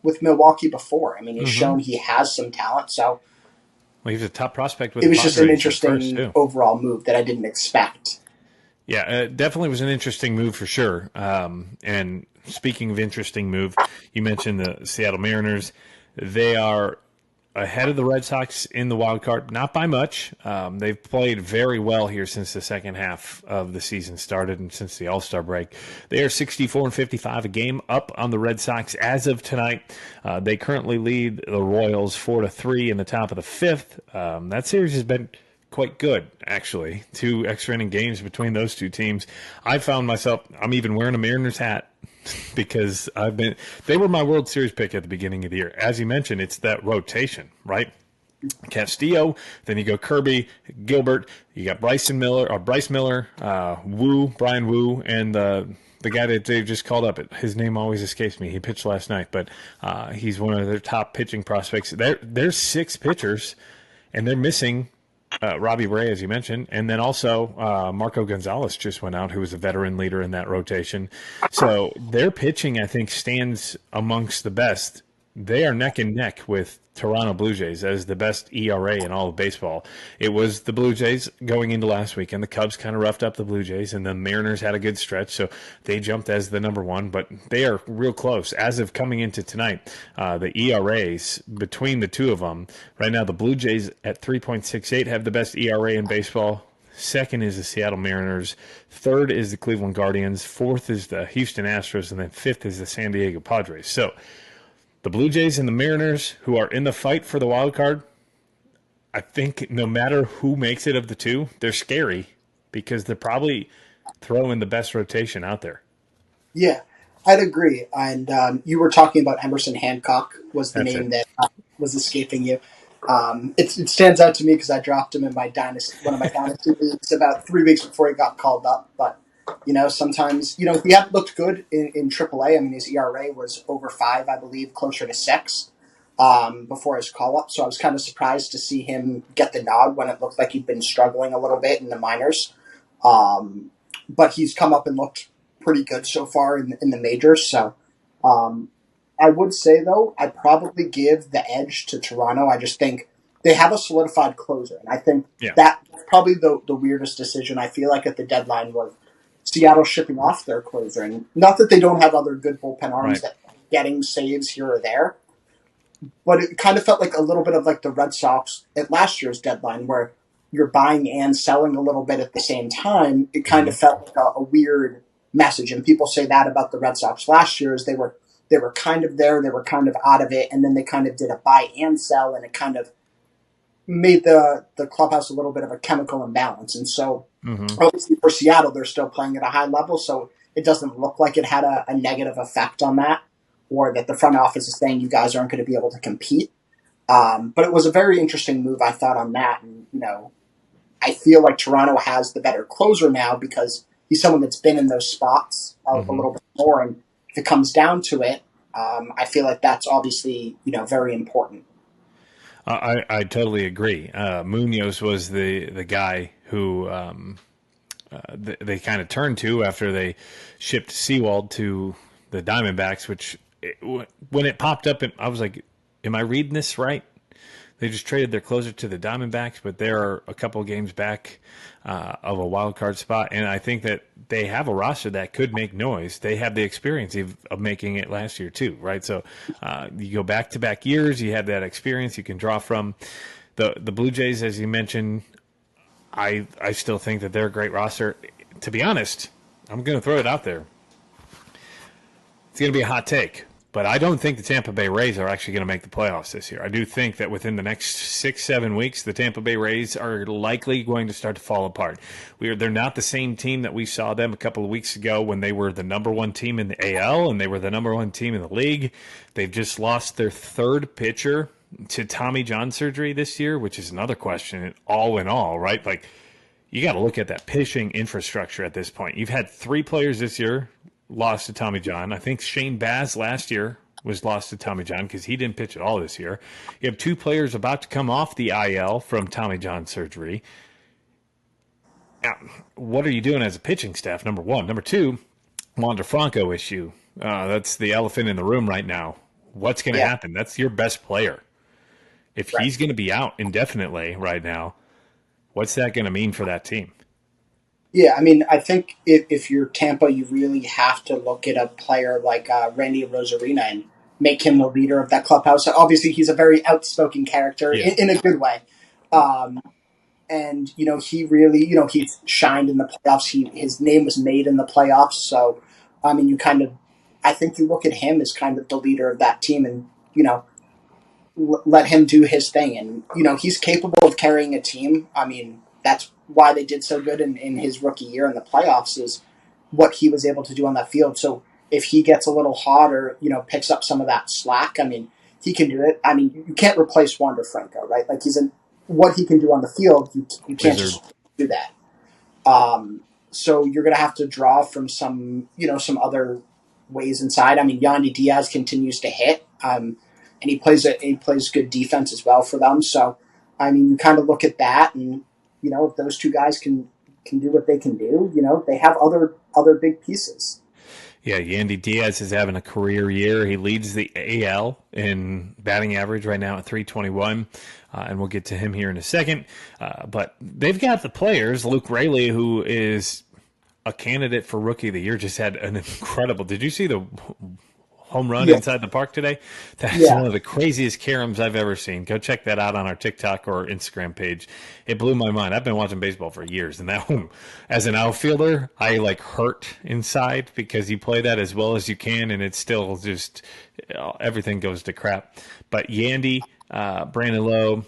with Milwaukee before. I mean, he's shown he has some talent, so. Well, he was a top prospect with it the was Padres just an interesting overall move that I didn't expect. Yeah, it definitely was an interesting move for sure. And speaking of interesting move, you mentioned the Seattle Mariners. They are ahead of the Red Sox in the wild card, not by much. They've played very well here since the second half of the season started and since the All-Star break. They are 64-55, a game up on the Red Sox as of tonight. They currently lead the Royals 4-3 in the top of the fifth. That series has been quite good, actually. 2 extra inning games between those two teams. I found myself, I'm even wearing a Mariners hat because they were my World Series pick at the beginning of the year. As you mentioned, it's that rotation, right? Castillo, then you go Kirby, Gilbert, you got Bryce Miller, Brian Wu, and the guy that Dave just called up. His name always escapes me. He pitched last night, but he's one of their top pitching prospects. There's 6 pitchers, and they're missing Robbie Ray, as you mentioned, and then also Marco Gonzalez just went out, who was a veteran leader in that rotation. So their pitching, I think, stands amongst the best. They are neck and neck with Toronto Blue Jays as the best ERA in all of baseball. It was the Blue Jays going into last week, and the Cubs kind of roughed up the Blue Jays, and the Mariners had a good stretch, so they jumped as the number 1, but they are real close. As of coming into tonight, the ERAs between the two of them, right now the Blue Jays at 3.68 have the best ERA in baseball. Second is the Seattle Mariners. Third is the Cleveland Guardians. Fourth is the Houston Astros, and then fifth is the San Diego Padres. So the Blue Jays and the Mariners, who are in the fight for the wild card, I think no matter who makes it of the two, they're scary because they're probably throwing the best rotation out there. Yeah. I'd agree. And you were talking about Emerson Hancock was the That's name it. that was escaping you. It stands out to me because I dropped him in my dynasty, one of my dynasty leagues about 3 weeks before he got called up. But sometimes he had looked good in AAA. I mean, his ERA was over 5, I believe, closer to 6 before his call up. So I was kind of surprised to see him get the nod when it looked like he'd been struggling a little bit in the minors. But he's come up and looked pretty good so far in the majors. So I would say, though, I'd probably give the edge to Toronto. I just think they have a solidified closer. And I think that's probably the weirdest decision I feel like at the deadline was Seattle shipping off their closer. And not that they don't have other good bullpen arms that getting saves here or there, but it kind of felt like a little bit of like the Red Sox at last year's deadline where you're buying and selling a little bit at the same time. It kind of felt like a weird message. And people say that about the Red Sox last year is they were kind of there, they were kind of out of it, and then they kind of did a buy and sell, and it kind of made the clubhouse a little bit of a chemical imbalance. And so obviously for Seattle, they're still playing at a high level, so it doesn't look like it had a negative effect on that, or that the front office is saying you guys aren't going to be able to compete. But it was a very interesting move, I thought, on that. And, I feel like Toronto has the better closer now because he's someone that's been in those spots a little bit more. And if it comes down to it, I feel like that's obviously, very important. I totally agree. Munoz was the guy who they kind of turned to after they shipped Sewald to the Diamondbacks, which when it popped up, I was like, am I reading this right? They just traded their closer to the Diamondbacks, but they're a couple of games back of a wild card spot, and I think that they have a roster that could make noise. They have the experience of making it last year too, right? So you go back-to-back years, you have that experience you can draw from. The Blue Jays, as you mentioned, I still think that they're a great roster. To be honest, I'm going to throw it out there. It's going to be a hot take. But I don't think the Tampa Bay Rays are actually going to make the playoffs this year. I do think that within the next 6-7 weeks, the Tampa Bay Rays are likely going to start to fall apart. They're not the same team that we saw them a couple of weeks ago when they were the number one team in the AL and they were the number one team in the league. They've just lost their third pitcher to Tommy John surgery this year, which is another question all in all, right? Like, you got to look at that pitching infrastructure at this point. You've had 3 players this year lost to Tommy John. I think Shane Baz last year was lost to Tommy John because he didn't pitch at all this year. You have 2 players about to come off the IL from Tommy John surgery. Now, what are you doing as a pitching staff, number one? Number two, Wander Franco issue. That's the elephant in the room right now. What's going to happen? That's your best player. If he's going to be out indefinitely right now, what's that going to mean for that team? Yeah, I mean, I think if you're Tampa, you really have to look at a player like Randy Rosarina and make him the leader of that clubhouse. Obviously, he's a very outspoken character in a good way. And, he really, he's shined in the playoffs. His name was made in the playoffs. So, I mean, I think you look at him as kind of the leader of that team and, let him do his thing. And, he's capable of carrying a team. I mean, that's why they did so good in his rookie year in the playoffs is what he was able to do on that field. So if he gets a little hot or, picks up some of that slack, I mean, he can do it. I mean, you can't replace Wander Franco, right? Like what he can do on the field, you can't just do that. So you're going to have to draw from some other ways inside. I mean, Yandy Diaz continues to hit, and he plays good defense as well for them. So, I mean, you kind of look at that and, if those 2 guys can do what they can do, they have other big pieces. Yeah, Yandy Diaz is having a career year. He leads the AL in batting average right now at .321, and we'll get to him here in a second. But they've got the players. Luke Raley, who is a candidate for Rookie of the Year, just had an incredible – did you see the home run inside the park today? That's one of the craziest caroms I've ever seen. Go check that out on our TikTok or Instagram page. It blew my mind. I've been watching baseball for years, and that one, as an outfielder, I hurt inside because you play that as well as you can, and it's still just everything goes to crap. But Yandy, Brandon Lowe,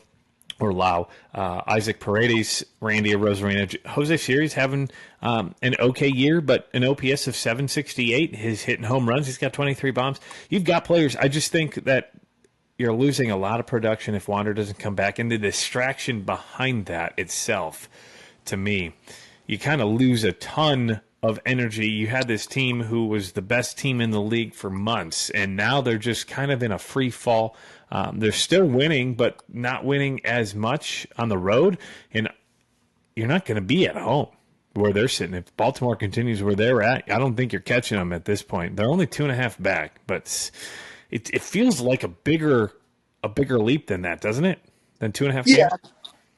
or Lau, Isaac Paredes, Randy Arozarena, Jose Siri's having an okay year, but an OPS of 768. He's hitting home runs. He's got 23 bombs. You've got players. I just think that you're losing a lot of production if Wander doesn't come back. And the distraction behind that itself, to me, you kind of lose a ton of energy. You had this team who was the best team in the league for months, and now they're just kind of in a free fall. They're still winning, but not winning as much on the road. And you're not going to be at home where they're sitting. If Baltimore continues where they're at, I don't think you're catching them at this point. They're only 2.5 back, but it feels like a bigger leap than that, doesn't it? Than 2.5 Yeah, games?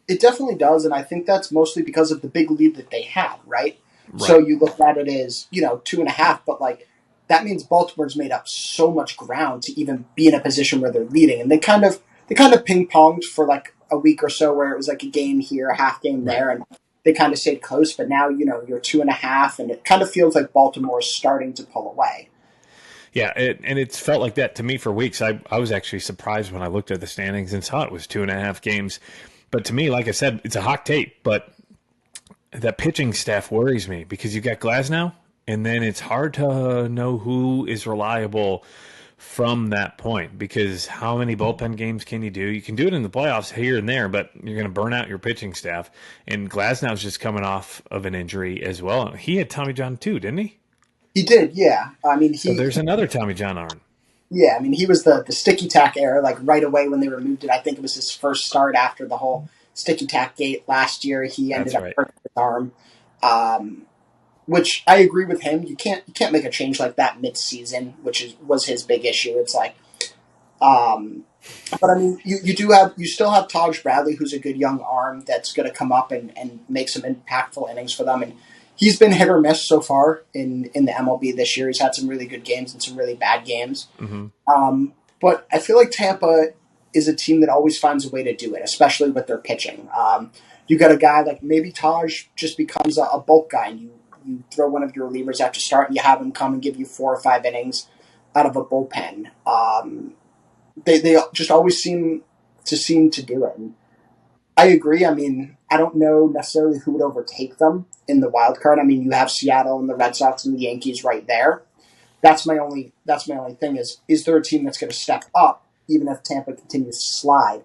it definitely does, and I think that's mostly because of the big lead that they had, right? So you look at it as, 2.5, but like that means Baltimore's made up so much ground to even be in a position where they're leading, and they kind of ping ponged for like a week or so where it was like a game here, a half game there, and they kind of stayed close. But now you're 2.5, and it kind of feels like Baltimore is starting to pull away. Yeah, and it's felt like that to me for weeks. I was actually surprised when I looked at the standings and saw it was 2.5 games. But to me, like I said, it's a hot tape. But that pitching staff worries me because you got Glasnow, and then it's hard to know who is reliable from that point because how many bullpen games can you do? You can do it in the playoffs here and there, but you're going to burn out your pitching staff. And Glasnow's just coming off of an injury as well. He had Tommy John too, didn't he? He did, yeah. I mean, So there's another Tommy John arm. Yeah, I mean, he was the sticky tack era, like right away when they removed it. I think it was his first start after the whole sticky tack gate last year. He ended up hurting his arm, which I agree with him. You can't make a change like that mid-season, which was his big issue. It's like, but I mean, you still have Taj Bradley, who's a good young arm that's going to come up and make some impactful innings for them. And he's been hit or miss so far in the MLB this year. He's had some really good games and some really bad games. Mm-hmm. But I feel like Tampa is a team that always finds a way to do it, especially with their pitching. You got a guy like maybe Taj just becomes a bulk guy, and you throw one of your relievers out to start, and you have him come and give you 4 or 5 innings out of a bullpen. They just always seem to do it. And I agree. I mean, I don't know necessarily who would overtake them in the wild card. I mean, you have Seattle and the Red Sox and the Yankees right there. That's my only thing is there a team that's going to step up, even if Tampa continues to slide,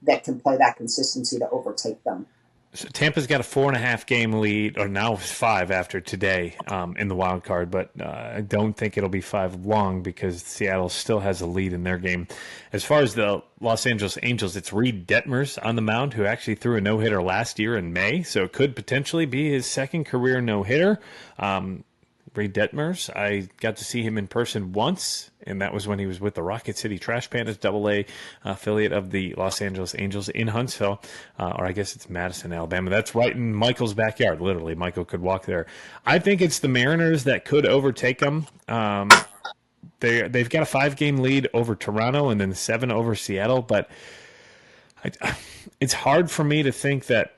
that can play that consistency to overtake them? So Tampa's got a 4.5 game lead, or now 5 after today in the wild card, but I don't think it'll be 5 long because Seattle still has a lead in their game. As far as the Los Angeles Angels, it's Reed Detmers on the mound, who actually threw a no-hitter last year in May, so it could potentially be his second career no-hitter. Reed Detmers, I got to see him in person once, and that was when he was with the Rocket City Trash Pandas, AA affiliate of the Los Angeles Angels in Huntsville, or I guess it's Madison, Alabama. That's right in Michael's backyard, literally. Michael could walk there. I think it's the Mariners that could overtake them. They've got a 5-game lead over Toronto and then 7 over Seattle, but it's hard for me to think that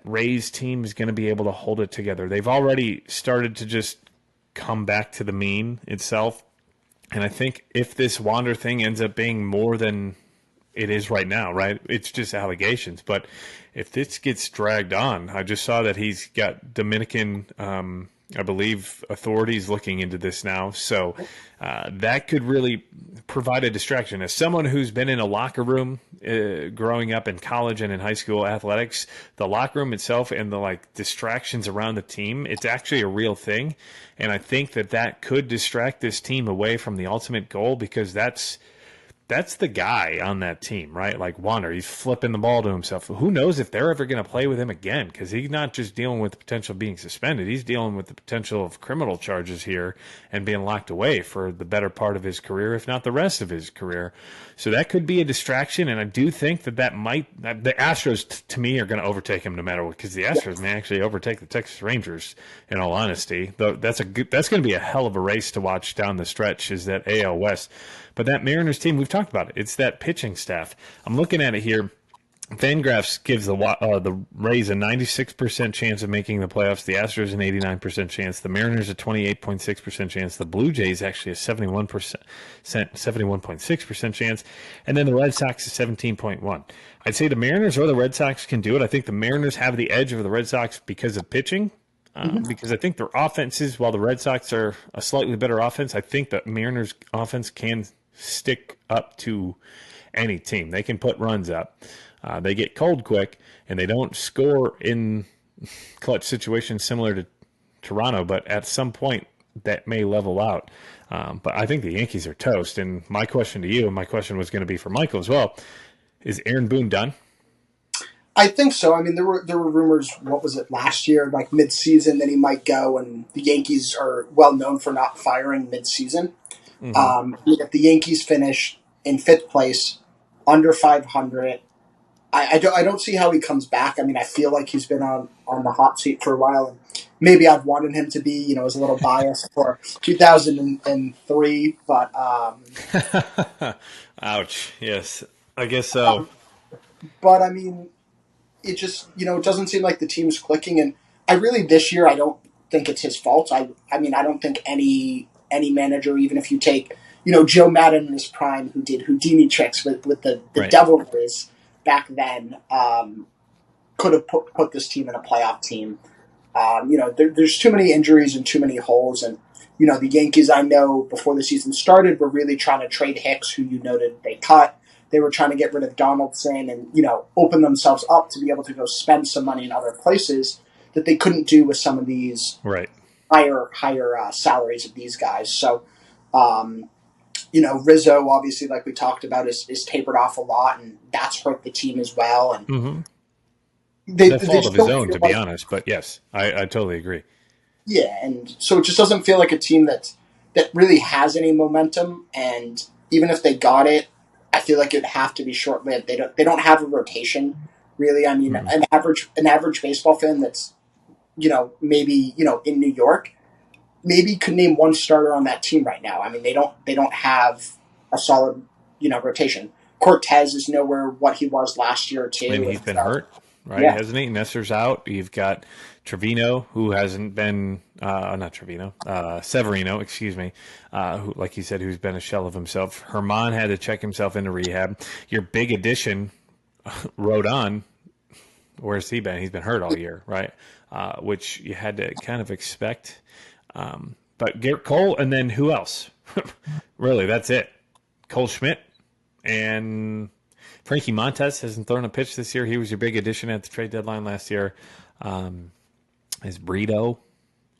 Rays team is going to be able to hold it together. They've already started to just come back to the mean itself. And I think if this Wander thing ends up being more than it is right now, right? It's just allegations. But if this gets dragged on, I just saw that he's got Dominican, I believe, authorities looking into this now. So that could really provide a distraction. As someone who's been in a locker room growing up in college and in high school athletics, the locker room itself and the distractions around the team, it's actually a real thing. And I think that could distract this team away from the ultimate goal because that's the guy on that team, right? Like Wander, he's flipping the ball to himself. Who knows if they're ever going to play with him again? Because he's not just dealing with the potential of being suspended. He's dealing with the potential of criminal charges here and being locked away for the better part of his career, if not the rest of his career. So that could be a distraction, and I do think that the Astros, to me, are going to overtake him no matter what, because the Astros may actually overtake the Texas Rangers, in all honesty. That's going to be a hell of a race to watch down the stretch, is that AL West. But that Mariners team, we've talked about it. It's that pitching staff. I'm looking at it here. Fangraphs gives the Rays a 96% chance of making the playoffs. The Astros an 89% chance. The Mariners a 28.6% chance. The Blue Jays actually a 71.6% chance, and then the Red Sox is 17.1. I'd say the Mariners or the Red Sox can do it. I think the Mariners have the edge over the Red Sox because of pitching. Because I think their offenses, while the Red Sox are a slightly better offense, I think the Mariners' offense can stick up to any team. They can put runs up. They get cold quick, and they don't score in clutch situations similar to Toronto, but at some point that may level out. But I think the Yankees are toast. And my question to you, and my question was going to be for Michael as well, is Aaron Boone done? I think so. I mean, there were rumors. What was it last year? Like mid-season, that he might go, and the Yankees are well known for not firing mid-season. If the Yankees finish in 5th place, under 500, I don't see how he comes back. I mean, I feel like he's been on the hot seat for a while, and maybe I've wanted him to be. I was a little biased for 2003, but ouch. Yes, I guess so. But I mean, it just it doesn't seem like the team's clicking, and I really this year I don't think it's his fault. I mean, I don't think any manager, even if you take Joe Madden in his prime, who did Houdini tricks with the Right. Devil Rays back then, could have put this team in a playoff team. There's too many injuries and too many holes, and the Yankees, I know before the season started, were really trying to trade Hicks, who you noted they cut. They were trying to get rid of Donaldson and open themselves up to be able to go spend some money in other places that they couldn't do with some of these Right. higher salaries of these guys. So, Rizzo, obviously, like we talked about, is tapered off a lot, and that's hurt the team as well. And The fault of his own, to be honest. But yes, I totally agree. Yeah, and so it just doesn't feel like a team that really has any momentum. And even if they got it, I feel like it'd have to be short lived. They don't have a rotation really. I mean, an average baseball fan that's maybe in New York maybe could name one starter on that team right now. I mean, they don't have a solid rotation. Cortez is nowhere what he was last year too. And he's been hurt, right? Yeah. Hasn't he? Nestor's out. You've got Trevino, who hasn't been not Trevino, Severino, excuse me, who, like you said, who's been a shell of himself. Herman had to check himself into rehab. Your big addition, Rodon, where's he been? He's been hurt all year, right? Which you had to kind of expect. But Garrett Cole, and then who else? Really, that's it. Cole Schmidt and Frankie Montes hasn't thrown a pitch this year. He was your big addition at the trade deadline last year. Is Brito?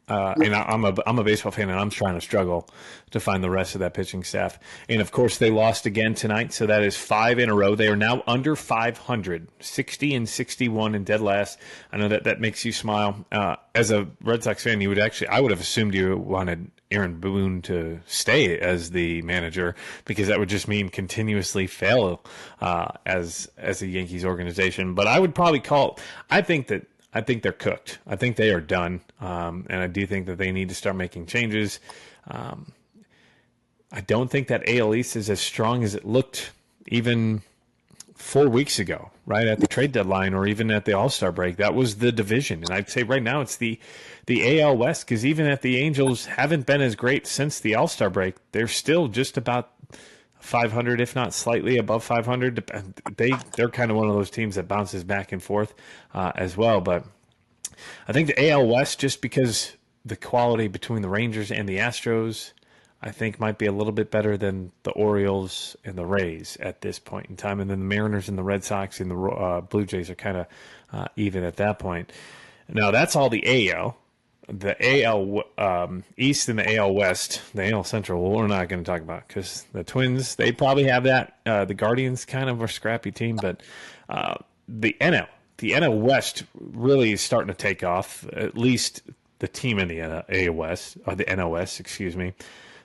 And I'm a baseball fan, and I'm trying to struggle to find the rest of that pitching staff. And, of course, they lost again tonight, so that is 5 in a row. They are now under 500, 60 and 61 in dead last. I know that makes you smile. As a Red Sox fan, I would have assumed you wanted Aaron Boone to stay as the manager, because that would just mean continuously fail as a Yankees organization. But I would probably I think they're cooked. I think they are done, and I do think that they need to start making changes. I don't think that AL East is as strong as it looked even 4 weeks ago, right at the trade deadline, or even at the All-Star break. That was the division, and I'd say right now it's the AL West, because even if the Angels haven't been as great since the All-Star break, they're still just about 500, if not slightly above 500. They're kind of one of those teams that bounces back and forth as well. But I think the AL West, just because the quality between the Rangers and the Astros, I think might be a little bit better than the Orioles and the Rays at this point in time. And then the Mariners and the Red Sox and the Blue Jays are kind of even at that point. Now, that's all the AL. The AL East and the AL West, the AL Central, well, we're not going to talk about, because the Twins, they probably have that. The Guardians kind of are a scrappy team, but the NL West really is starting to take off, at least the team in the AL West, or the NL West, excuse me.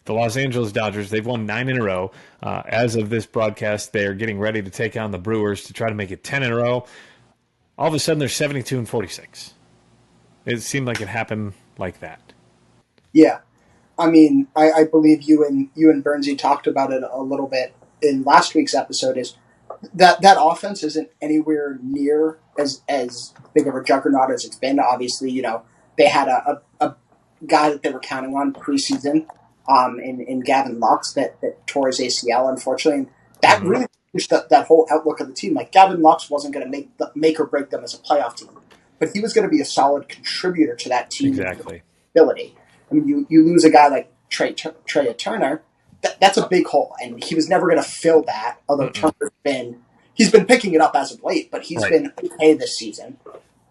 The Los Angeles Dodgers, they've won 9 in a row. As of this broadcast, they're getting ready to take on the Brewers to try to make it 10 in a row. All of a sudden, they're 72 and 46. It seemed like it happened like that. Yeah. I mean, I believe you and Bernsey talked about it a little bit in last week's episode, is that offense isn't anywhere near as big of a juggernaut as it's been. Obviously, they had a guy that they were counting on preseason, in Gavin Lux that tore his ACL, unfortunately. And that really changed that whole outlook of the team. Like, Gavin Lux wasn't going to make or break them as a playoff team, but he was going to be a solid contributor to that team. Exactly. Ability. I mean, you lose a guy like Trey Turner. That's a big hole, and he was never going to fill that. Although Turner's he's been picking it up as of late, but he's been okay this season.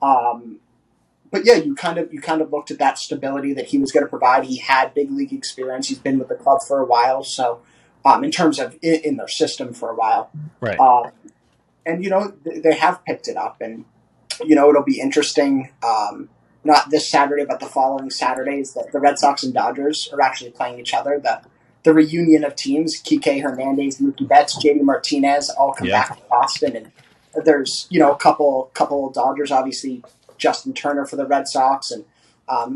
But yeah, you kind of looked at that stability that he was going to provide. He had big league experience. He's been with the club for a while, so in terms of in their system for a while, right? And they have picked it up, and it'll be interesting. Not this Saturday, but the following Saturdays, that the Red Sox and Dodgers are actually playing each other. The reunion of teams: Kike Hernandez, Mookie Betts, JD Martinez, all come back to Boston, and there's a couple of Dodgers, obviously Justin Turner for the Red Sox, and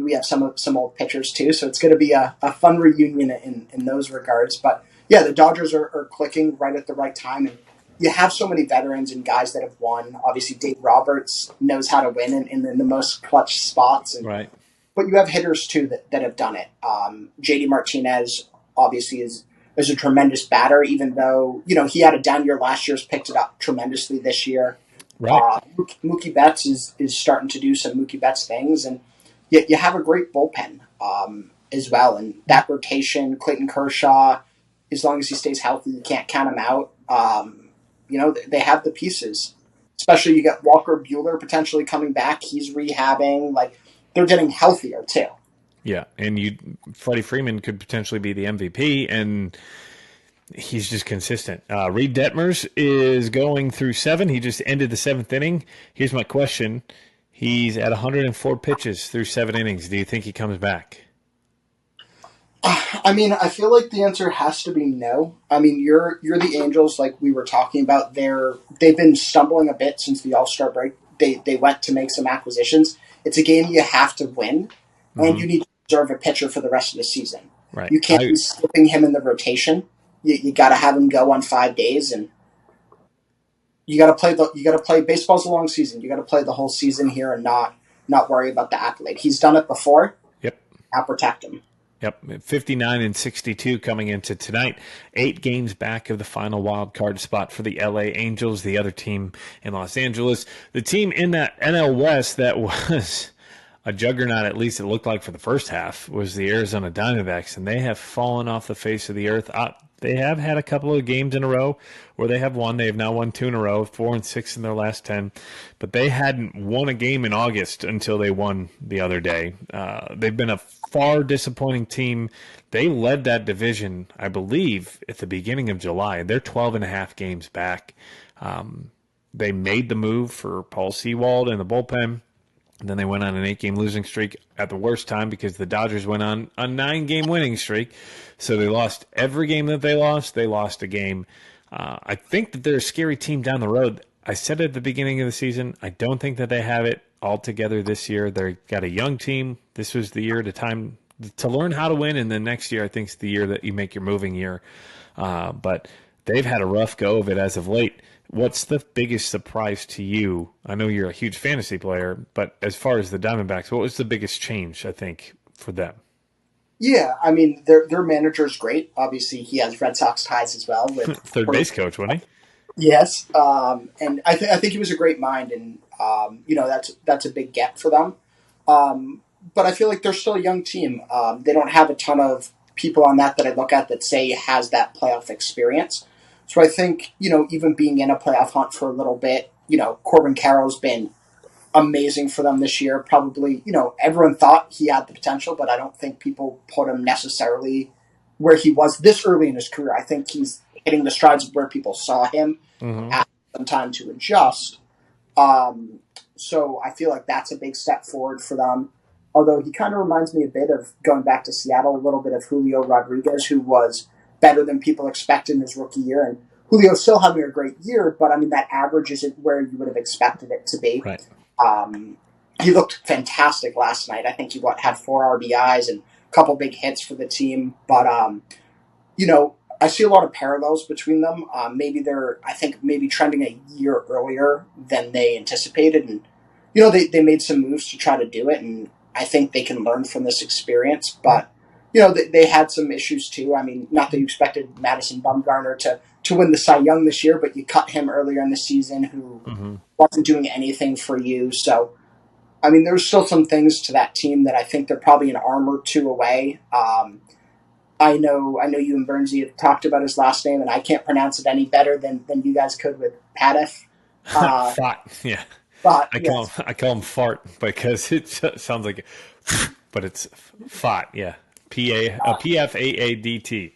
we have some old pitchers too. So it's going to be a fun reunion in those regards. But yeah, the Dodgers are clicking right at the right time, and you have so many veterans and guys that have won. Obviously, Dave Roberts knows how to win in the most clutch spots, and right. But you have hitters too that have done it. JD Martinez obviously is a tremendous batter, even though he had a down year last year. Has picked it up tremendously this year. Right. Mookie Betts is starting to do some Mookie Betts things, and you have a great bullpen as well. And that rotation, Clayton Kershaw, as long as he stays healthy, you can't count him out. They have the pieces. Especially you got Walker Buehler potentially coming back. He's rehabbing. Like, they're getting healthier too. Yeah, and Freddie Freeman could potentially be the MVP, and he's just consistent. Reed Detmers is going through 7. He just ended the 7th inning. Here's my question. He's at 104 pitches through 7 innings. Do you think he comes back? I mean, I feel like the answer has to be no. I mean, you're the Angels, like we were talking about. They've been stumbling a bit since the All-Star break. They went to make some acquisitions. It's a game you have to win, and you need to reserve a pitcher for the rest of the season. Right. You can't be slipping him in the rotation. You got to have him go on 5 days, and you got to play. Baseball's a long season. You got to play the whole season here and not worry about the accolade. He's done it before. Yep. I'll protect him. Yep, 59-62 coming into tonight. 8 games back of the final wild card spot for the LA Angels, the other team in Los Angeles. The team in that NL West that was a juggernaut, at least it looked like for the first half, was the Arizona Diamondbacks, and they have fallen off the face of the earth. They have had a couple of games in a row where they have won. They have now won 2 in a row, 4-6 in their last 10. But they hadn't won a game in August until they won the other day. They've been a far disappointing team. They led that division, I believe, at the beginning of July. They're 12.5 games back. They made the move for Paul Sewald in the bullpen. And then they went on an 8-game losing streak at the worst time because the Dodgers went on a 9-game winning streak. So they lost every game that they lost a game. I think that they're a scary team down the road. I said at the beginning of the season, I don't think that they have it all together this year. They've got a young team. This was the year to learn how to win, and then next year I think is the year that you make your moving year. But they've had a rough go of it as of late. What's the biggest surprise to you? I know you're a huge fantasy player, but as far as the Diamondbacks, what was the biggest change, I think, for them? Yeah, I mean, their manager's great. Obviously, he has Red Sox ties as well. With third base coach, wasn't he? Yes, and I think he was a great mind, and that's a big get for them. But I feel like they're still a young team. They don't have a ton of people on that I look at that say has that playoff experience. So I think, even being in a playoff hunt for a little bit, Corbin Carroll's been amazing for them this year. Probably, everyone thought he had the potential, but I don't think people put him necessarily where he was this early in his career. I think he's hitting the strides of where people saw him after some time to adjust. So I feel like that's a big step forward for them. Although he kind of reminds me a bit of, going back to Seattle, a little bit of Julio Rodriguez, who was better than people expected in his rookie year. And Julio's still having a great year, but I mean, that average isn't where you would have expected it to be. Right. He looked fantastic last night. I think he had 4 RBIs and a couple big hits for the team. But, I see a lot of parallels between them. I think maybe trending a year earlier than they anticipated. And, they made some moves to try to do it. And I think they can learn from this experience. But, they had some issues too. I mean, not that you expected Madison Bumgarner to win the Cy Young this year, but you cut him earlier in the season who wasn't doing anything for you. So, I mean, there's still some things to that team that I think they're probably an arm or two away. I know you and Bernsey have talked about his last name, and I can't pronounce it any better than you guys could with Padif. Fart, yeah. But I call him Fart because it sounds like, but it's Fart, yeah. PFAADT.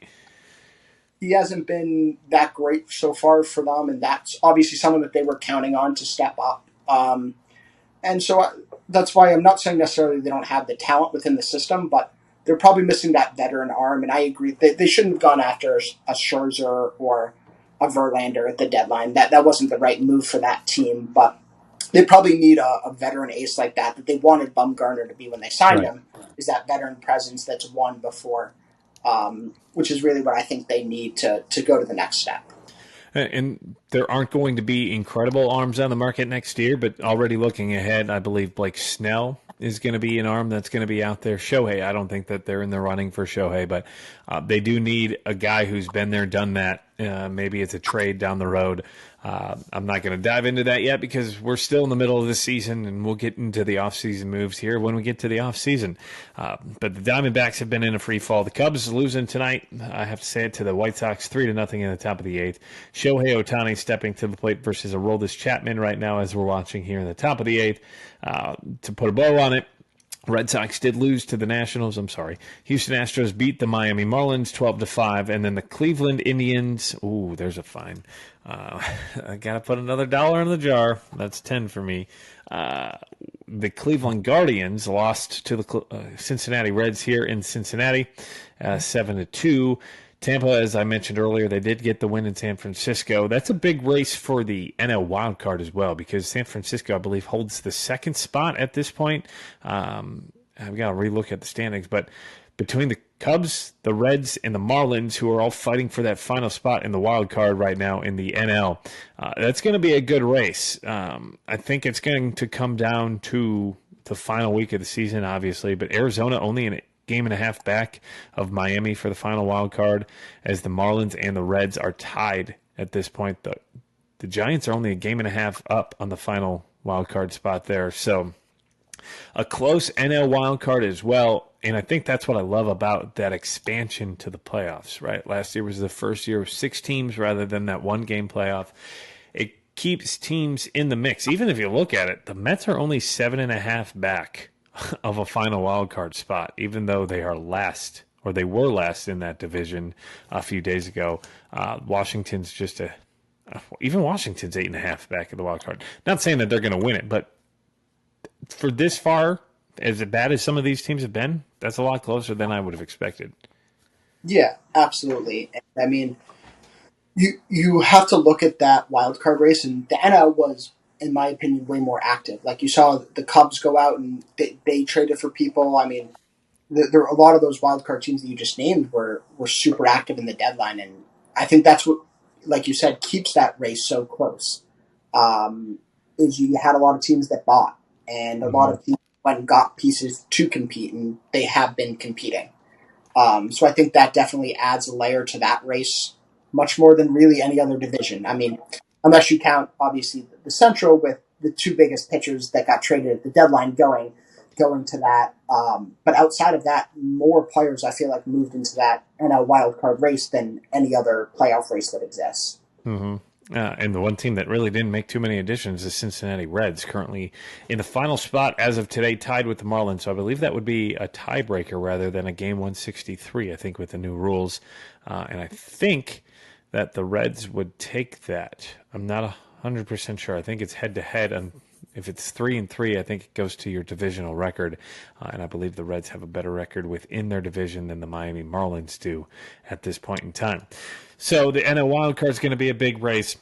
He hasn't been that great so far for them, and that's obviously someone that they were counting on to step up. And so that's why I'm not saying necessarily they don't have the talent within the system, but they're probably missing that veteran arm. And I agree they shouldn't have gone after a Scherzer or a Verlander at the deadline. That wasn't the right move for that team, but they probably need a veteran ace like that they wanted Bumgarner to be when they signed him, is that veteran presence that's won before, which is really what I think they need to go to the next step. And there aren't going to be incredible arms on the market next year, but already looking ahead, I believe Blake Snell is going to be an arm that's going to be out there. Shohei, I don't think that they're in the running for Shohei, but they do need a guy who's been there, done that. Maybe it's a trade down the road. I'm not going to dive into that yet because we're still in the middle of the season, and we'll get into the offseason moves here when we get to the offseason. But the Diamondbacks have been in a free fall. The Cubs losing tonight, I have to say it, to the White Sox 3-0 in the top of the eighth. Shohei Ohtani stepping to the plate versus Aroldis Chapman right now as we're watching here in the top of the eighth. To put a bow on it, Red Sox did lose to the Nationals. Houston Astros beat the Miami Marlins 12-5, and then the Cleveland Indians. Ooh, there's a fine. I gotta put another $1 in the jar. That's 10 for me. The Cleveland Guardians lost to the Cincinnati Reds here in Cincinnati, 7-2. Tampa, as I mentioned earlier, they did get the win in San Francisco. That's a big race for the NL wild card as well, because San Francisco, I believe, holds the second spot at this point. I've got to relook at the standings, but between the Cubs, the Reds, and the Marlins, who are all fighting for that final spot in the wild card right now in the NL, that's going to be a good race. I think it's going to come down to the final week of the season, obviously, but Arizona only in game and a half back of Miami for the final wild card, as the Marlins and the Reds are tied at this point. The Giants are only a game and a half up on the final wild card spot there. So a close NL wild card as well. And I think that's what I love about that expansion to the playoffs, right? Last year was the first year of 6 teams rather than that 1-game playoff. It keeps teams in the mix. Even if you look at it, the Mets are only 7.5 back of a final wild card spot, even though they are last, or they were last in that division a few days ago. Washington's even Washington's 8.5 back of the wild card. Not saying that they're going to win it, but for this far, as bad as some of these teams have been, that's a lot closer than I would have expected. Yeah, absolutely. I mean, you have to look at that wild card race, and the NL was, in my opinion, way more active. Like, you saw the Cubs go out and they traded for people. I mean, there a lot of those wildcard teams that you just named were super active in the deadline, and I think that's what, like you said, keeps that race so close. Is you had a lot of teams that bought, and a lot of teams went and got pieces to compete, and they have been competing. So I think that definitely adds a layer to that race, much more than really any other division. I mean, unless you count, obviously, the Central with the 2 biggest pitchers that got traded at the deadline going to that. But outside of that, more players, I feel like, moved into that NL wildcard race than any other playoff race that exists. Mm-hmm. And the one team that really didn't make too many additions is Cincinnati Reds, currently in the final spot as of today, tied with the Marlins. So I believe that would be a tiebreaker rather than a game 163, I think, with the new rules. And I think that the Reds would take that. I'm not 100% sure. I think it's head-to-head. And if it's 3-3, I think it goes to your divisional record. And I believe the Reds have a better record within their division than the Miami Marlins do at this point in time. So the NL wildcard is going to be a big race.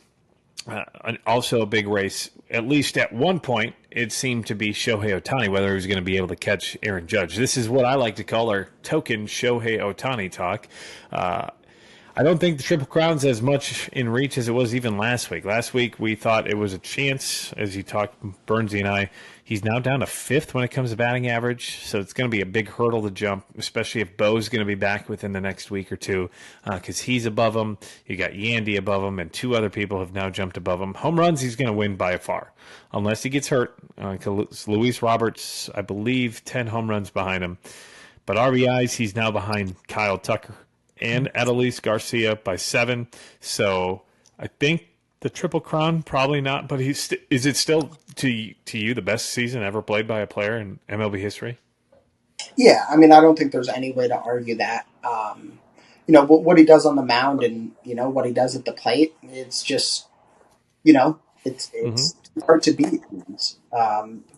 Also a big race, at least at one point, it seemed to be Shohei Ohtani, whether he was going to be able to catch Aaron Judge. This is what I like to call our token Shohei Ohtani talk. I I don't think the Triple Crown's as much in reach as it was even last week. Last week we thought it was a chance, as you talked, Burnsy and I. He's now down to 5th when it comes to batting average, so it's going to be a big hurdle to jump, especially if Bo's going to be back within the next week or two, because he's above him. You got Yandy above him, and 2 other people have now jumped above him. Home runs, he's going to win by far, unless he gets hurt. Luis Roberts, I believe, 10 home runs behind him. But RBIs, he's now behind Kyle Tucker and Adolis Garcia by 7. So I think the Triple Crown, probably not. But is it still, to you, the best season ever played by a player in MLB history? Yeah, I mean, I don't think there's any way to argue that. What he does on the mound and, what he does at the plate, it's just, it's hard to beat.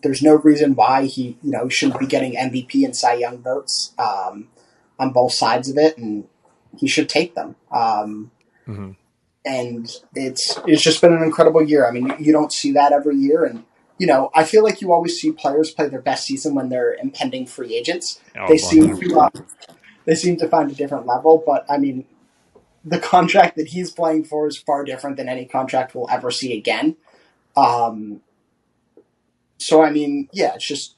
There's no reason why he, shouldn't be getting MVP and Cy Young votes on both sides of it, and he should take them. And it's just been an incredible year. I mean, you don't see that every year, and I feel like you always see players play their best season when they're impending free agents. They seem to find a different level, but I mean, the contract that he's playing for is far different than any contract we'll ever see again. So I mean, yeah, it's just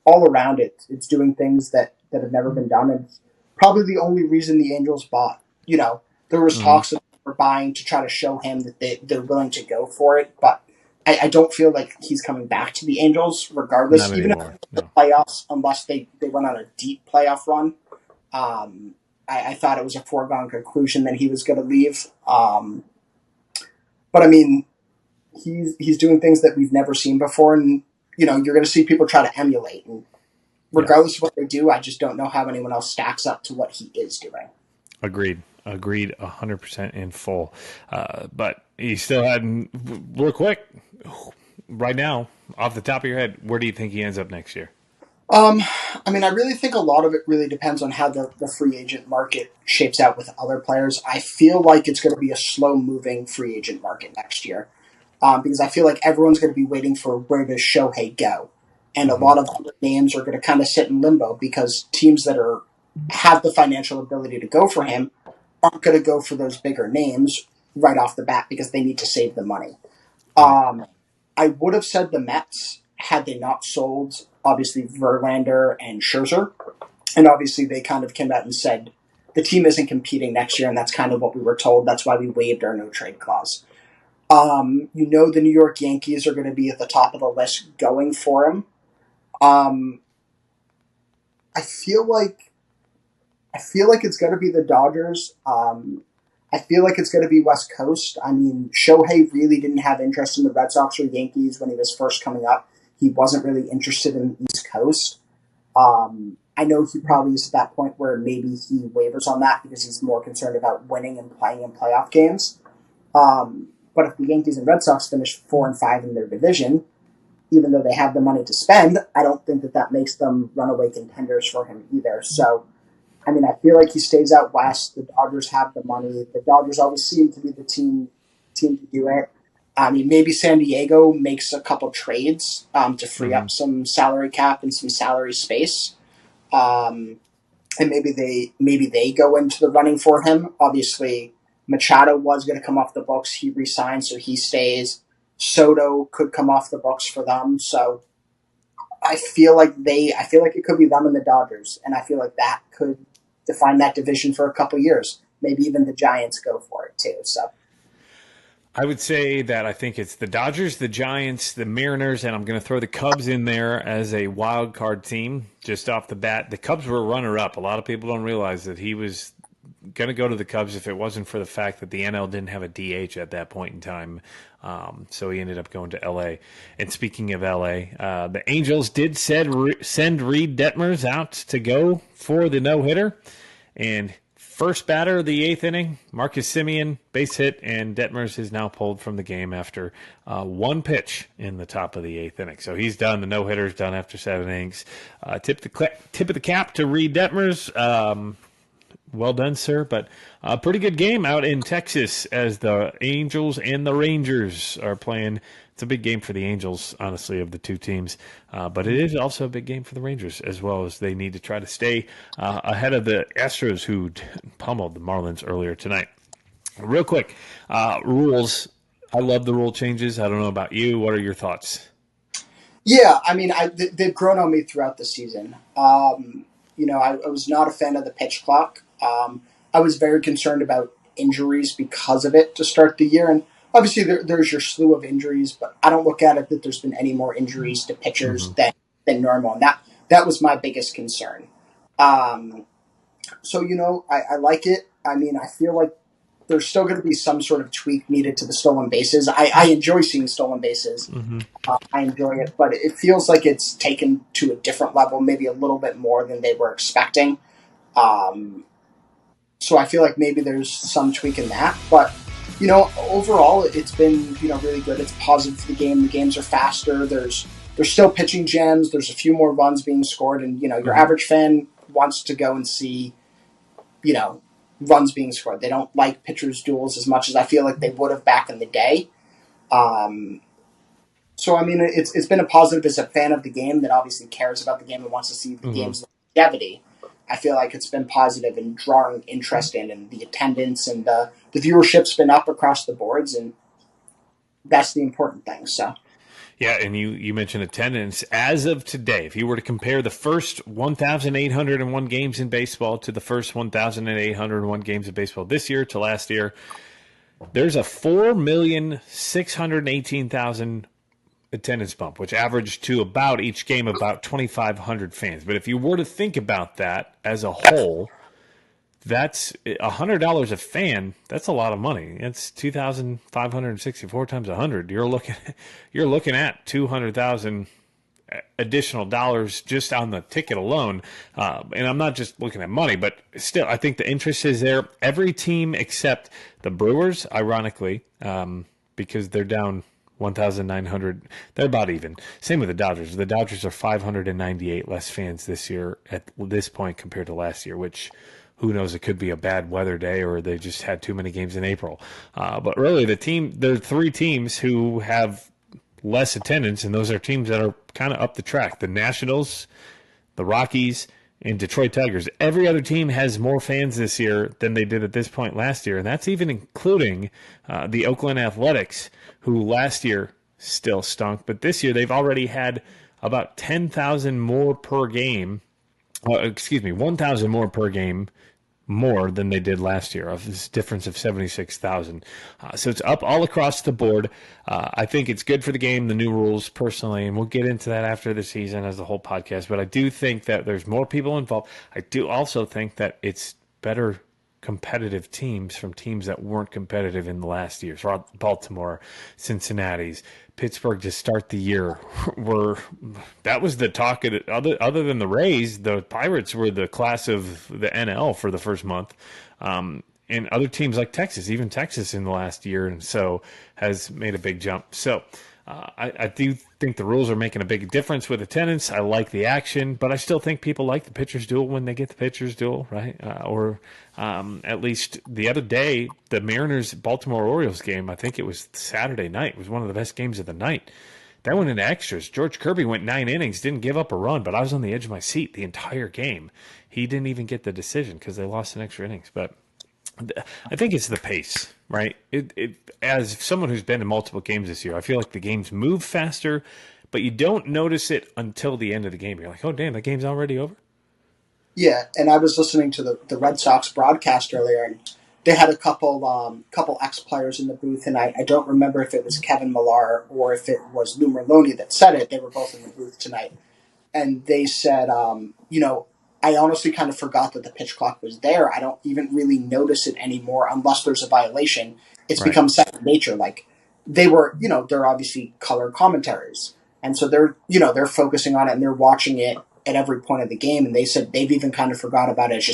all around it. It's doing things that have never been done, and probably the only reason the Angels bought. There was talks of for buying to try to show him that they're willing to go for it, but I don't feel like he's coming back to the Angels regardless, Not even anymore. if the playoffs, unless they went on a deep playoff run. I thought it was a foregone conclusion that he was going to leave. But I mean, he's doing things that we've never seen before, and you're going to see people try to emulate. And regardless of what they do, I just don't know how anyone else stacks up to what he is doing. Agreed 100% in full. But he still hadn't, real quick, right now, off the top of your head, where do you think he ends up next year? I mean, I really think a lot of it really depends on how the free agent market shapes out with other players. I feel like it's going to be a slow-moving free agent market next year, because I feel like everyone's going to be waiting for where does Shohei go, and a lot of other names are going to kind of sit in limbo because teams that have the financial ability to go for him aren't going to go for those bigger names right off the bat because they need to save the money. I would have said the Mets had they not sold, obviously, Verlander and Scherzer. And obviously they kind of came out and said the team isn't competing next year, and that's kind of what we were told. That's why we waived our no-trade clause. The New York Yankees are going to be at the top of the list going for him. I feel like it's going to be the Dodgers. I feel like it's going to be West Coast. I mean, Shohei really didn't have interest in the Red Sox or Yankees when he was first coming up. He wasn't really interested in the East Coast. I know he probably is at that point where maybe he wavers on that because he's more concerned about winning and playing in playoff games. But if the Yankees and Red Sox finish 4-5 in their division, even though they have the money to spend, I don't think that makes them runaway contenders for him either. So, I mean, I feel like he stays out west. The Dodgers have the money. The Dodgers always seem to be the team to do it. I mean, maybe San Diego makes a couple trades to free up some salary cap and some salary space, and maybe they go into the running for him. Obviously, Machado was going to come off the books. He re-signed, so he stays. Soto could come off the books for them. So I feel like it could be them and the Dodgers, and I feel like that could define that division for a couple years. Maybe even the Giants go for it too. So I would say that I think it's the Dodgers, the Giants, the Mariners, and I'm going to throw the Cubs in there as a wild card team just off the bat. The Cubs were runner-up. A lot of people don't realize that he was going to go to the Cubs if it wasn't for the fact that the NL didn't have a DH at that point in time. So he ended up going to L.A. And speaking of L.A., the Angels did send Reed Detmers out to go for the no-hitter. And first batter of the 8th inning, Marcus Semien, base hit, and Detmers is now pulled from the game after one pitch in the top of the 8th inning. So he's done. The no-hitter is done after 7 innings. Tip of the cap to Reed Detmers. Well done, sir. But a pretty good game out in Texas as the Angels and the Rangers are playing. It's a big game for the Angels, honestly, of the two teams. But it is also a big game for the Rangers, as well as they need to try to stay ahead of the Astros, who pummeled the Marlins earlier tonight. Real quick, rules. I love the rule changes. I don't know about you. What are your thoughts? Yeah, I mean, they've grown on me throughout the season. I was not a fan of the pitch clock. I was very concerned about injuries because of it to start the year. And obviously, there's your slew of injuries, but I don't look at it that there's been any more injuries to pitchers than normal. And that was my biggest concern. I like it. I mean, I feel like there's still going to be some sort of tweak needed to the stolen bases. I enjoy seeing stolen bases. I enjoy it, but it feels like it's taken to a different level, maybe a little bit more than they were expecting. So I feel like maybe there's some tweak in that. But, overall, it's been, really good. It's positive for the game. The games are faster. There's still pitching gems. There's a few more runs being scored. And, your average fan wants to go and see, runs being scored. They don't like pitchers' duels as much as I feel like they would have back in the day. So, I mean, it's been a positive as a fan of the game that obviously cares about the game and wants to see the game's longevity. I feel like it's been positive in drawing interest in, and the attendance and the viewership's been up across the boards, and that's the important thing. So, yeah, and you mentioned attendance. As of today, if you were to compare the first 1,801 games in baseball to the first 1,801 games of baseball this year to last year, there's a 4,618,000 attendance bump, which averaged to about each game about 2,500 fans. But if you were to think about that as a whole, that's $100 a fan. That's a lot of money. It's 2,564 times 100. You're looking at 200,000 additional dollars just on the ticket alone. And I'm not just looking at money, but still, I think the interest is there. Every team except the Brewers, ironically, because they're down 1,900. They're about even. Same with the Dodgers. The Dodgers are 598 less fans this year at this point compared to last year, which who knows, it could be a bad weather day or they just had too many games in April. But really, there are three teams who have less attendance, and those are teams that are kind of up the track. The Nationals, the Rockies, and Detroit Tigers. Every other team has more fans this year than they did at this point last year, and that's even including the Oakland Athletics, who last year still stunk, but this year they've already had about 10,000 more per game. 1,000 more per game more than they did last year, of this difference of 76,000. So it's up all across the board. I think it's good for the game, the new rules, personally, and we'll get into that after the season as the whole podcast. But I do think that there's more people involved. I do also think that it's better competitive teams from teams that weren't competitive in the last year. So Baltimore, Cincinnati's, Pittsburgh to start the year that was the talk. Other than the Rays, the Pirates were the class of the NL for the first month. And other teams like Texas, even Texas in the last year and so has made a big jump. So I do think the rules are making a big difference with attendance. I like the action, but I still think people like the pitcher's duel when they get the pitcher's duel, right? At least the other day, the Mariners-Baltimore Orioles game, I think it was Saturday night, was one of the best games of the night. That went into extras. George Kirby went 9 innings, didn't give up a run, but I was on the edge of my seat the entire game. He didn't even get the decision because they lost in extra innings, but I think it's the pace, right? As someone who's been in multiple games this year, I feel like the games move faster, but you don't notice it until the end of the game. You're like, oh, damn, the game's already over? Yeah, and I was listening to the Red Sox broadcast earlier, and they had a couple ex-players in the booth, and I don't remember if it was Kevin Millar or if it was Lou Merloni that said it. They were both in the booth tonight. And they said, I honestly kind of forgot that the pitch clock was there. I don't even really notice it anymore unless there's a violation. It's become second nature. Like they were, they're obviously color commentaries. And so they're focusing on it and they're watching it at every point of the game. And they said they've even kind of forgot about it.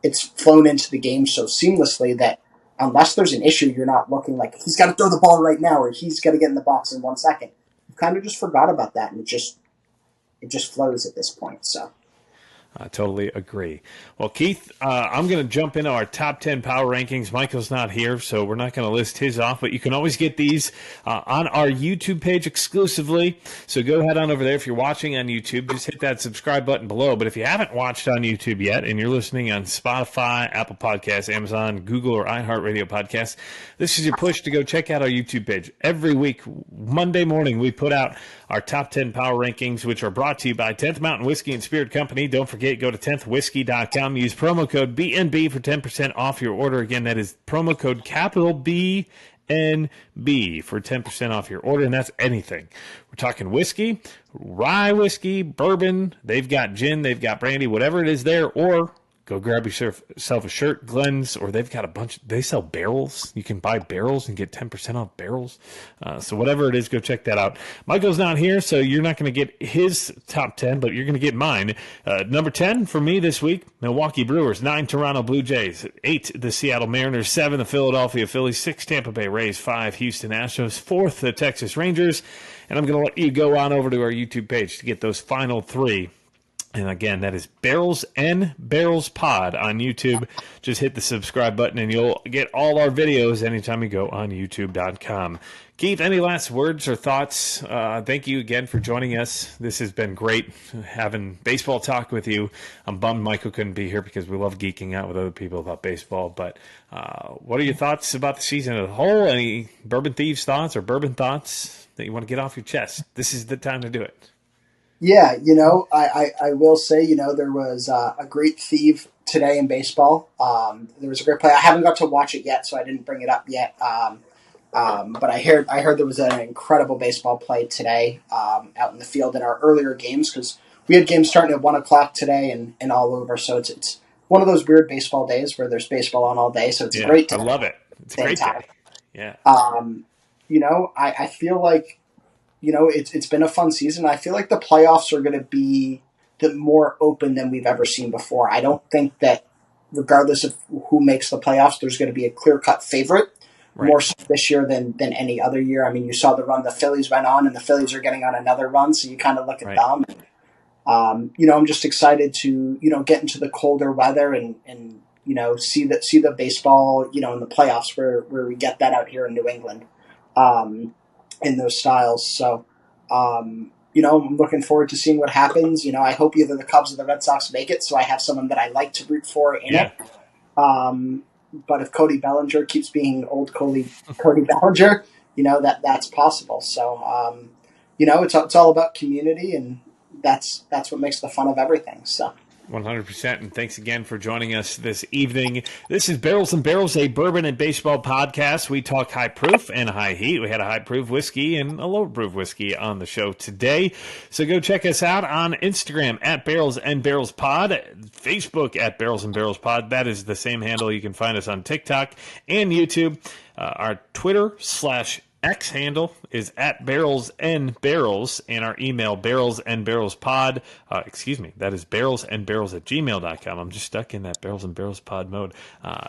It's flown into the game so seamlessly that unless there's an issue, you're not looking like he's got to throw the ball right now or he's got to get in the box in 1 second. You kind of just forgot about that. And it just flows at this point. So. I totally agree. Well, Keith, I'm going to jump into our top 10 power rankings. Michael's not here, so we're not going to list his off, but you can always get these on our YouTube page exclusively. So go head on over there. If you're watching on YouTube, just hit that subscribe button below. But if you haven't watched on YouTube yet and you're listening on Spotify, Apple Podcasts, Amazon, Google, or iHeartRadio Podcasts, this is your push to go check out our YouTube page. Every week, Monday morning, we put out our top 10 power rankings, which are brought to you by 10th Mountain Whiskey and Spirit Company. Don't forget, go to 10thwhiskey.com. Use promo code BNB for 10% off your order. Again, that is promo code capital BNB for 10% off your order, and that's anything. We're talking whiskey, rye whiskey, bourbon. They've got gin, they've got brandy, whatever it is there, or go grab yourself a shirt, Glenn's, or they've got a bunch. They sell barrels. You can buy barrels and get 10% off barrels. So whatever it is, go check that out. Michael's not here, so you're not going to get his top 10, but you're going to get mine. Number 10 for me this week, Milwaukee Brewers. 9, Toronto Blue Jays. 8, the Seattle Mariners. 7, the Philadelphia Phillies. 6, Tampa Bay Rays. 5, Houston Astros. 4th, the Texas Rangers. And I'm going to let you go on over to our YouTube page to get those final 3. And again, that is Barrels and Barrels Pod on YouTube. Just hit the subscribe button and you'll get all our videos anytime you go on youtube.com. Keith, any last words or thoughts? Thank you again for joining us. This has been great having baseball talk with you. I'm bummed Michael couldn't be here because we love geeking out with other people about baseball. But what are your thoughts about the season as a whole? Any Bourbon Thieves thoughts or bourbon thoughts that you want to get off your chest? This is the time to do it. Yeah, I will say, there was a great thief today in baseball. There was a great play. I haven't got to watch it yet, so I didn't bring it up yet. But I heard there was an incredible baseball play today out in the field in our earlier games, because we had games starting at 1 o'clock today and all over. So it's one of those weird baseball days where there's baseball on all day. So it's a great day. I love it. It's a great day. Yeah. I feel like, it's been a fun season. I feel like the playoffs are going to be more open than we've ever seen before. I don't think that regardless of who makes the playoffs, there's going to be a clear-cut favorite, more so this year than any other year. I mean, you saw the run the Phillies went on, and the Phillies are getting on another run, so you kind of look at them. I'm just excited to, get into the colder weather and see the baseball, in the playoffs where we get that out here in New England. In those styles. So, I'm looking forward to seeing what happens. I hope either the Cubs or the Red Sox make it, so I have someone that I like to root for in it. But if Cody Bellinger keeps being old Cody Bellinger, that's possible. So, it's all about community, and that's what makes the fun of everything. So. 100%, and thanks again for joining us this evening. This is Barrels and Barrels, a bourbon and baseball podcast. We talk high proof and high heat. We had a high proof whiskey and a low proof whiskey on the show today. So go check us out on Instagram at Barrels and Barrels Pod, Facebook at Barrels and Barrels Pod. That is the same handle. You can find us on TikTok and YouTube. Our Twitter /X handle is at Barrels and Barrels, and our email barrelsandbarrelspod. That is barrelsandbarrels@gmail.com. I'm just stuck in that Barrels and Barrels pod mode.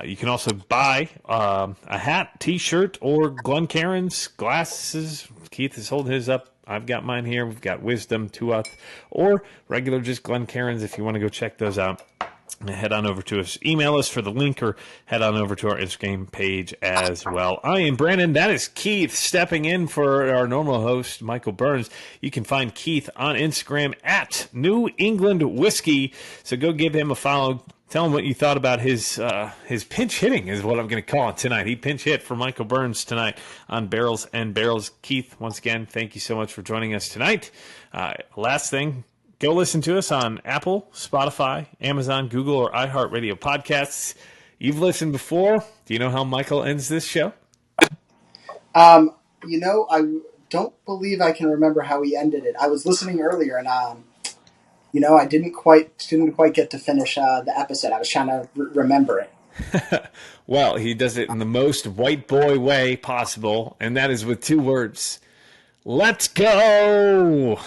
You can also buy a hat, t-shirt, or Glencairn's glasses. Keith is holding his up. I've got mine here. We've got Wisdom, Tuath, or regular just Glencairn's if you want to go check those out. Head on over to us, email us for the link, or head on over to our Instagram page as well. I am Brandon. That is Keith stepping in for our normal host, Michael Burns. You can find Keith on Instagram at New England Whiskey. So go give him a follow. Tell him what you thought about his pinch hitting is what I'm going to call it tonight. He pinch hit for Michael Burns tonight on Barrels and Barrels. Keith, once again, thank you so much for joining us tonight. Last thing. Go listen to us on Apple, Spotify, Amazon, Google, or iHeartRadio podcasts. You've listened before. Do you know how Michael ends this show? I don't believe I can remember how he ended it. I was listening earlier, and I didn't quite get to finish the episode. I was trying to remember it. Well, he does it in the most white boy way possible, and that is with 2 words. Let's go!